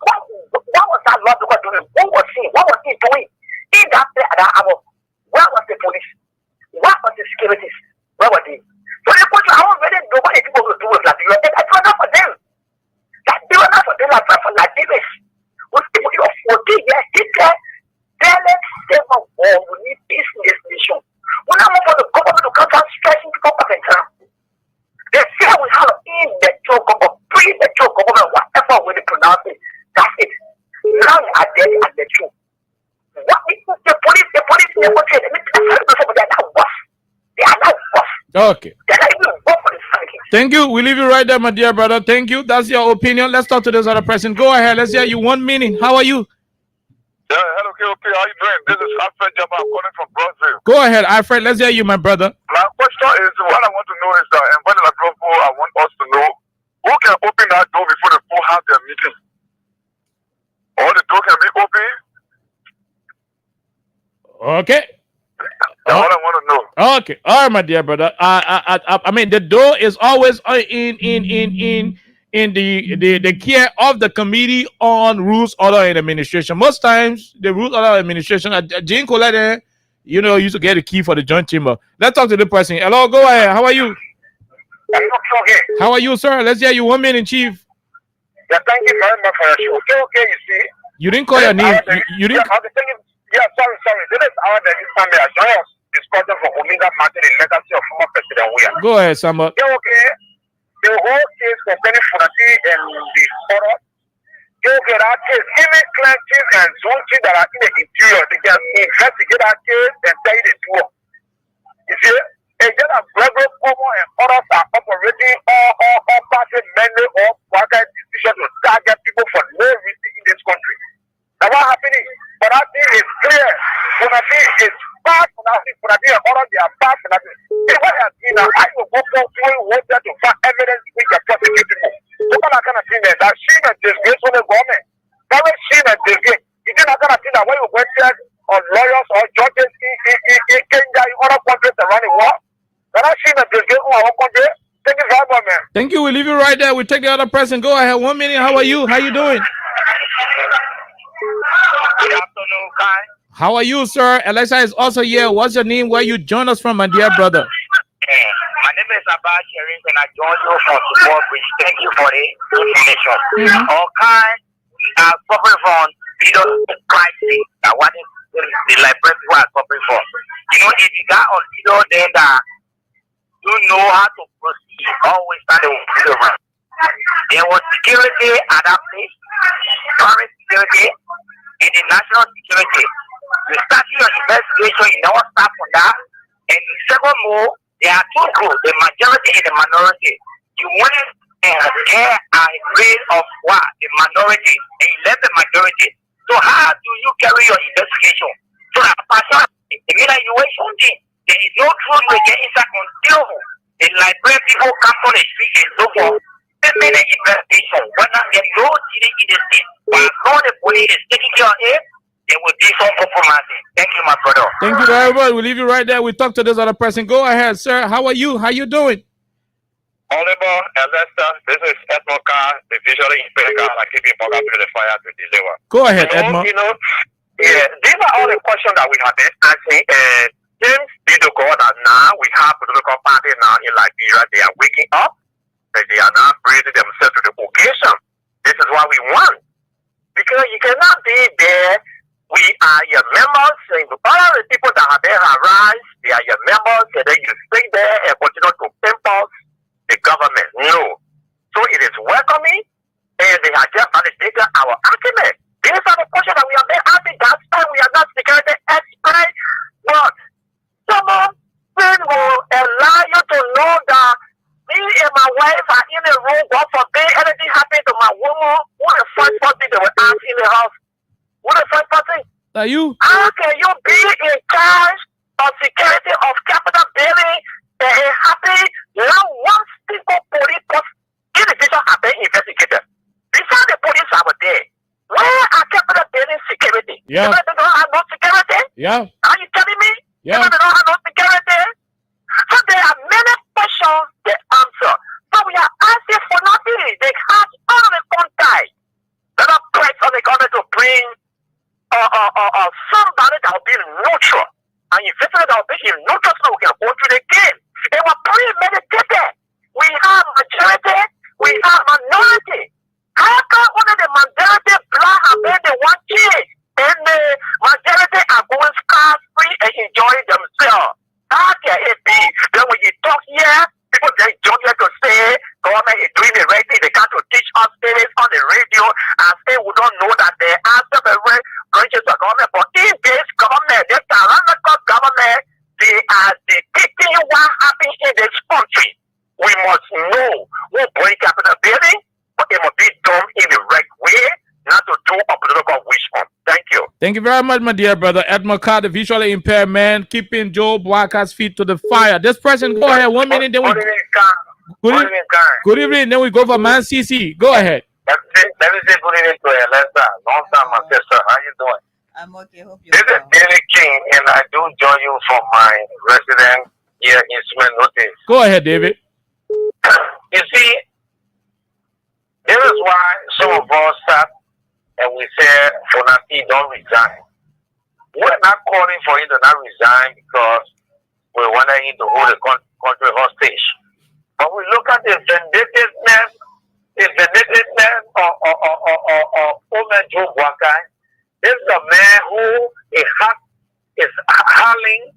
What was that lawmaker doing? What was he doing in that place at that hour? Where was the police? What was the securities? Where were they? So the question, I already know what the people will do with Liberia. And that's not for them. They were not for them, like for Liberians. With people of 14 years, tell them they were war. We need peace in this nation. When I want for the government to come down stressing people up and down, they say we have in the government, pre-mature government, whatever way they pronounce it. That's it. Now they are dead and the truth. What the police, they will say, they are not worse. They are not worse. Okay. They are not even worse for the family. Thank you. We leave you right there, my dear brother. Thank you. That's your opinion. Let's talk to this other person. Go ahead. Let's hear you. 1 minute. How are you? Yeah, hello, KOK. How you doing? This is Alfred Jama. I'm calling from Brazil. Go ahead, Alfred. Let's hear you, my brother. My question is, what I want to know is that, and when I want us to know, who can open that door before the full have their meeting? Or the door can be open? Okay. That's what I want to know. Okay. All right, my dear brother. I mean, the door is always in in the care of the Committee on Rules, Order, and Administration. Most times, the Rules, Order, and Administration, Jane Colette, used to get a key for the joint chamber. Let's talk to the person. Hello, go ahead. How are you? Okay. How are you, sir? Let's hear you. 1 minute, Chief. Yeah, thank you very much for your show. Okay, you see. You didn't call your name. You didn't. Yeah, sorry. This is our David Samuel. Discussion for Omega Martin, the legacy of former President Weah. Go ahead, Samba. Yeah, okay. The whole case concerning Funasi and the horror. Okay, that case, even clenches and zones that are in the interior, they can investigate that case and tell you the truth. You see, agents of Gregory Cuomo and others are operating all party many or private decisions to target people for no reason in this country. Now, what happening? Funasi is clear. Funasi is bad. Funasi and others, they are bad. Funasi. What I see now, I will go for water to find evidence which can prosecute people. Look at that kind of thing that she and disgrace from the government. That way she and disgrace. You think that kind of thing that when you went there on lawyers or judges in Kenya, in other countries around the world, that she and disgrace from our country. Thank you very much, man. Thank you. We leave you right there. We take the other person. Go ahead. 1 minute. How are you? How you doing? Good afternoon, Kai. How are you, sir? Alexa is also here. What's your name? Where you join us from, my dear brother? My name is Abba Sherif, and I join you from Support Bridge. Thank you for the information. Okay, we are suffering from leadership crisis. What the library people are suffering from. If you got a leader, then you know how to proceed. Always stand with leader. There was security at that place, private security, and the national security. You start your investigation, you never start from that. And second more, there are two groups, the majority and the minority. You went and get a rate of what? The minority, and you left the majority. So how do you carry your investigation? So that person, evaluation thing, there is no truth we get inside until the library people come on the street and so forth. The minute investigation, when there is no cheating in the state, while all the police is taking care of it, there will be some compromising. Thank you, my brother. Thank you very much. We'll leave you right there. We talk to this other person. Go ahead, sir. How are you? How you doing? Honorable Elester, this is Edmond Carr, the visually impaired guy that keeping Boga to the fire to deliver. Go ahead, Edmond. These are all the questions that we have been asking. Since be to God that now we have political party now in Liberia, they are waking up and they are now raising themselves to the occasion. This is what we want. Because you cannot be there. We are your members, and all the people that have been harassed, they are your members, and then you stay there and continue to impose the government. No. So it is welcoming, and they have just validated our argument. These are the questions that we have been asking. That's why we are not security experts, but someone will allow you to know that me and my wife are in a room. God forbid anything happen to my woman. What the first person they will ask in the house? What the first person? Are you? How can you be in charge of security of capital building and happy now once people police individual have been investigated? Before the police are there, where are capital building security? Yeah. They don't have no security? Yeah. Are you telling me? Yeah. They don't have no security? So there are many questions they answer. So we are asking for nothing. They have all the contact. They don't press on the government to bring somebody that will be neutral. And investor that will be neutral so we can go through the game. They were premeditated. We have majority, we have minority. How come only the majority black have been the one kid and the majority are going scot-free and enjoying themselves? How can it be? Then when you talk here, people just jump here to say government is doing the right thing. They got to teach us things on the radio and say we don't know that they are several branches of government. But in this government, this tyrannical government, they are dictating what happens in this country. We must know who bring capital building, but it must be done in the right way, not to do a political wish hunt. Thank you. Thank you very much, my dear brother. Edmond Carr, the visually impaired man, keeping Joe Walker's feet to the fire. This person, go ahead. 1 minute, then we. Good evening. Then we go for Man CC. Go ahead. Let me say good evening to Elesa. Long time, my sister. How you doing? I'm okay. Hope you're This is Billy King, and I do join you from my residence here in Smith Notice. Go ahead, David. You see, This is why some of us sat and we said, Fonati, don't resign. We're not calling for him to not resign because we wanted him to hold the country hostage. But we look at the vindictiveness of Omer Joe Boakai. This is a man who is howling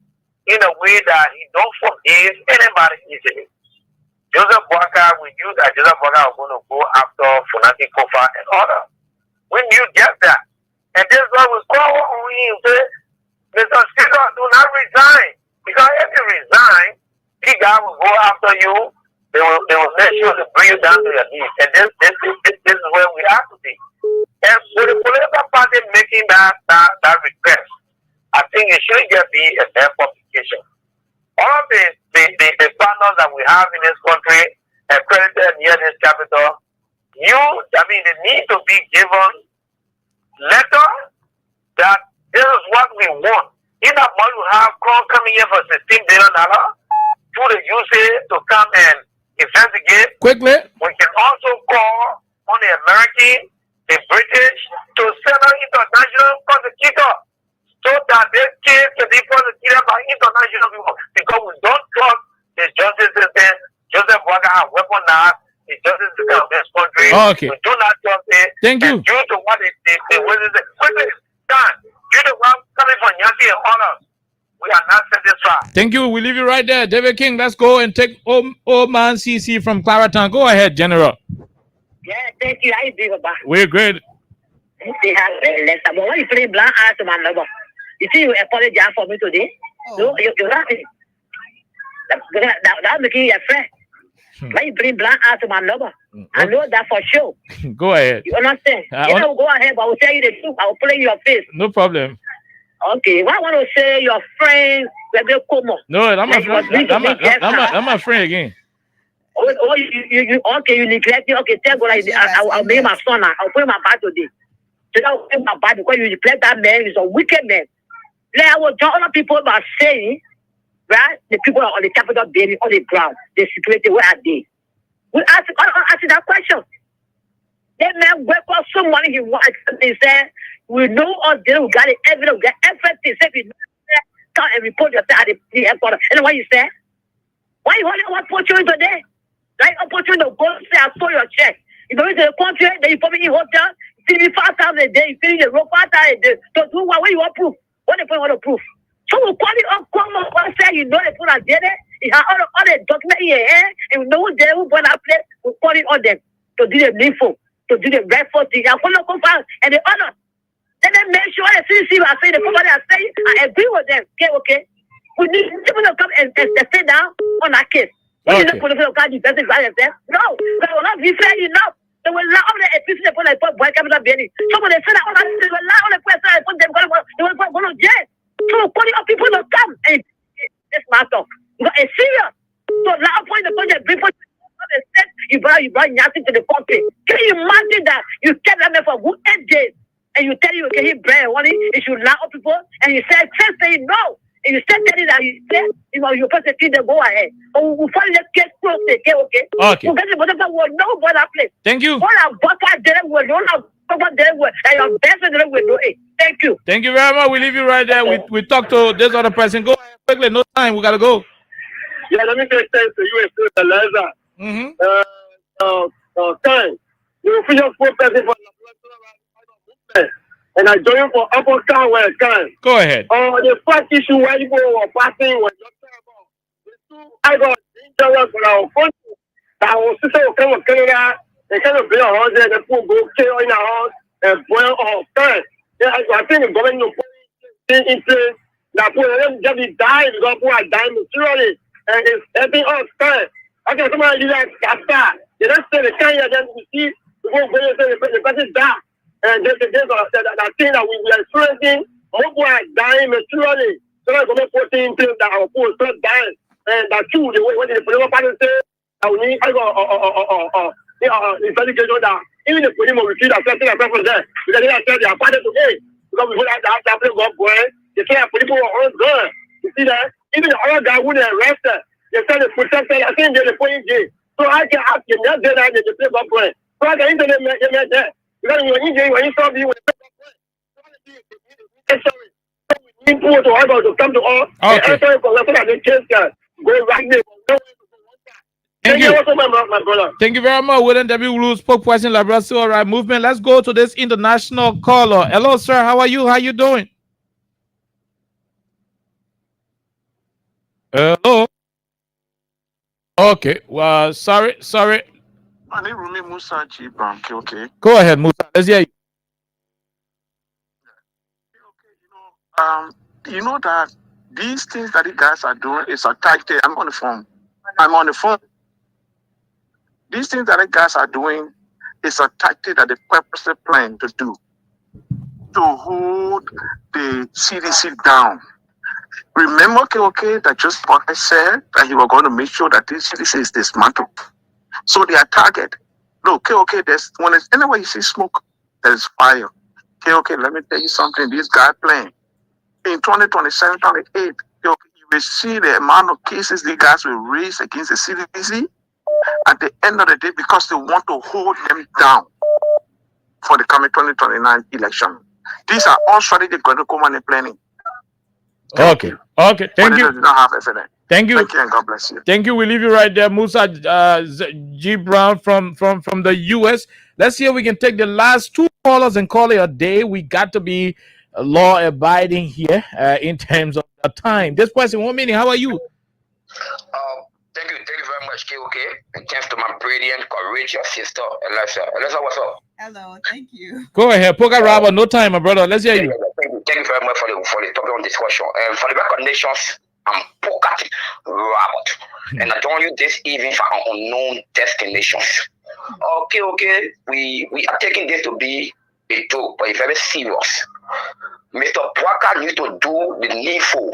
in a way that he don't forgive anybody easily. Joseph Boakai, we knew that Joseph Boakai was going to go after Fonati Kofa and others. We knew just that. And this is why we call on him to say, Mr. Speaker, do not resign. Because if you resign, big guy will go after you. They will make sure to bring you down to your knees. And this is where we have to be. And with the political party making that request, I think it should just be a fair publication. All of the partners that we have in this country, accredited near this capital, they need to be given letter that this is what we want. In that money we have Crown coming here for $16 billion through the USA to come and investigate. Quickly. We can also call on the American, the British to send an international prosecutor so that this case can be prosecuted by international people. Because we don't trust the justice system. Joseph Boakai has weaponized the justice system of this country. Okay. We do not trust it. Thank you. Due to what quickly done. Due to what coming from Yankee and others, we are not satisfied. Thank you. We leave you right there. David King, let's go and take old man CC from Claratown. Go ahead, General. Yeah, thank you. How you doing, Baba? We're great. Alexa, but when you play blank ass to my number, you see you apologize for me today? No, you're laughing. That's making you a friend. When you play blank ass to my number, I know that for sure. Go ahead. You understand? Go ahead, but I will tell you the truth. I will play in your face. No problem. Okay, what I want to say, your friend, no, I'm my friend again. You neglect me. Okay, tell God I'll make my son now. I'll put my bad today. So I'll put my bad because you neglect that man. He's a wicked man. Like I was talking to people about saying, right? The people are on the Capitol building, on the ground, the security, where are they? We ask that question. That man work for some money he wants. He said, we know all this, we got the evidence, we got everything. Say, we come and report yourself at the headquarters. And what you say? Why you want to put you into there? Like, I put you in the go say, I saw your check. You go into the country, then you put me in hotel, see me 5,000 a day, you finish the road 5,000 a day. So, do what you want proof? What they want to proof? So, we call it up, come on, say, you know, they put on there. You have all the documents in your hand, and we know there who bought that place, we call it on them to do the needful, to do the right for thing. And the honor. Then they make sure the CC are saying the company are saying, I agree with them. Okay. We need people to come and sit down on that case. We need the political card defense by themselves. No, they will not be fair enough. They will allow the episode upon the boy capital building. Some of the say that all that they will allow the person to put them they will go to jail. So calling up people to come and this matter. Because it's serious. So now point the project before you brought nothing to the country. Can you imagine that you kept that man for good 8 days and you tell you okay he bring money, you should allow people and you said first say no. And you said that you said you persecute them, go ahead. But we finally let's get close to okay. Okay. We get the bottom will know about that place. Thank you. All our bucket there will know about there will and your best there will know it. Thank you. Thank you very much. We leave you right there. We talk to this other person. Go ahead quickly, no time, we gotta go. Yeah, let me say thanks to you and Eliza. Time. You feel your full person for the and I join you for upper town where I can. Go ahead. The first issue where you were passing was I got dangerous for our country. That was sister of Canada, they kind of bring a house there, they put go kill in a house and boil all time. Yeah, I think the government will put in place that put them just die because people are dying materially and it's helping us time. Okay, somebody do that after. They don't say the Kenya then we see the whole the person die. And there's that thing that we are experiencing, people are dying materially. So we're going to put in place that our poor start dying. And that too, the way when the political party say that we need investigation that even the police will refuse that something like that from there. Because they said they are party today. Because we have that place going, they say that people are on gun. You see that? Even the other guy who they arrested, they said the protector, I think they're the point. So I can ask them, that's the place going. So the internet, when you saw me, people to come to all. Okay. Go right there. Thank you. My brother. Thank you very much, William W. Blue, spokesperson, Labrador All Right Movement. Let's go to this international caller. Hello, sir. How are you? How you doing? Hello. Okay. Well, sorry. My name is Rumi Musa G. Brown, KOK. Go ahead, Musa. Let's hear you. You know that these things that you guys are doing is a tactic. I'm on the phone. These things that you guys are doing is a tactic that they purposely plan to do to hold the CDC down. Remember, KOK, that just what I said that he was going to make sure that this CDC is dismantled. So their target. Look, KOK, anywhere you see smoke, there's fire. KOK, let me tell you something. This guy playing. In 2027, 2028, you will see the amount of cases these guys will raise against the CDC at the end of the day because they want to hold them down for the coming 2029 election. These are all strategic political money planning. Okay. Thank you. They don't have evidence. Thank you. Thank you, and God bless you. Thank you. We leave you right there, Musa G. Brown from the U.S. Let's see if we can take the last two callers and call it a day. We got to be law abiding here in terms of the time. This person, 1 minute. How are you? Thank you very much, KOK. And thanks to my brilliant, courageous sister, Alexa. Alexa, what's up? Hello, thank you. Go ahead, Poker Robert. No time, my brother. Let's hear you. Thank you very much for the topic of discussion. And for the record nations, I'm Poker Robert. And I join you this evening for our unknown destinations. Okay. We are taking this to be a joke, but it's very serious. Mr. Pwaka needs to do the needful.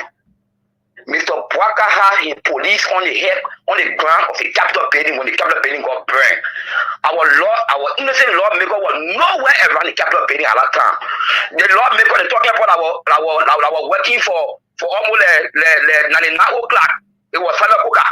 Mr. Pwaka had his police on the ground of the Capitol building when the Capitol building got burned. Our innocent lawmaker was nowhere around the Capitol building at that time. The lawmaker they talking about our working for almost 99 o'clock. It was Samuel Kuka.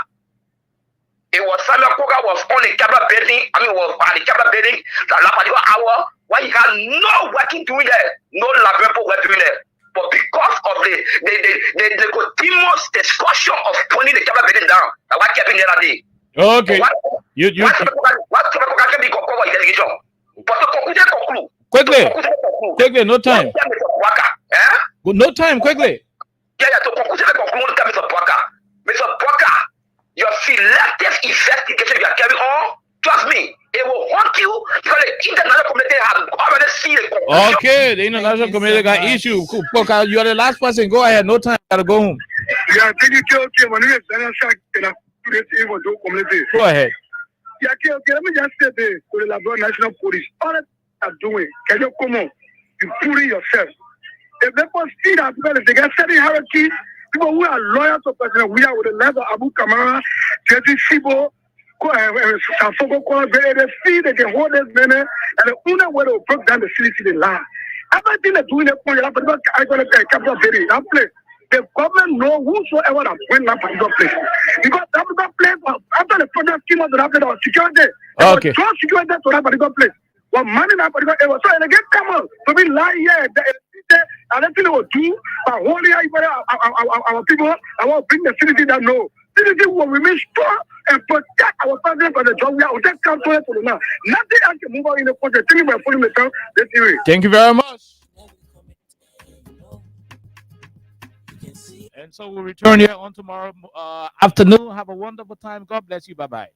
Was on the Capitol building. Was at the Capitol building that particular hour when he had no working doing there, no laboratory work doing there. But because of the continuous discussion of putting the Capitol building down, what kept in the other day. Okay. What can be concluded delegation? But to conclude. Quickly, no time. No time, quickly. Yeah, to conclude Mr. Pwaka. Mr. Pwaka, your selective investigation you are carrying on, trust me, it will haunt you because the international community has already seen it. Okay, the international community got issue. Cool. Poker, you are the last person. Go ahead. No time. Gotta go home. Yeah, thank you, my name is Daniel Shak. Go ahead. Yeah, okay, let me just say this to the Labrador National Police. All that are doing, can you come on? You put it yourself. If they can see that because they get certain hierarchy, people who are loyal to President William with the level Abu Kamara, Jesse Sibo, they see they can hold this man, and the only way they will break down the city to the land. Everything they're doing, I'm going to Capital City, that place. The government know whosoever that went that particular place. Because that particular place, after the project scheme of the rapid or security, okay. Just security to that particular place. Well, money that particular area. So they get come on to be lying here. And that's what they will do. But holy our people, I want to bring the city that know. City will remain strong and protect our family for the job. We will take control for the now. Nothing else can move out in the project. Thank you very much. And so we'll return here on tomorrow afternoon. Have a wonderful time. God bless you. Bye-bye.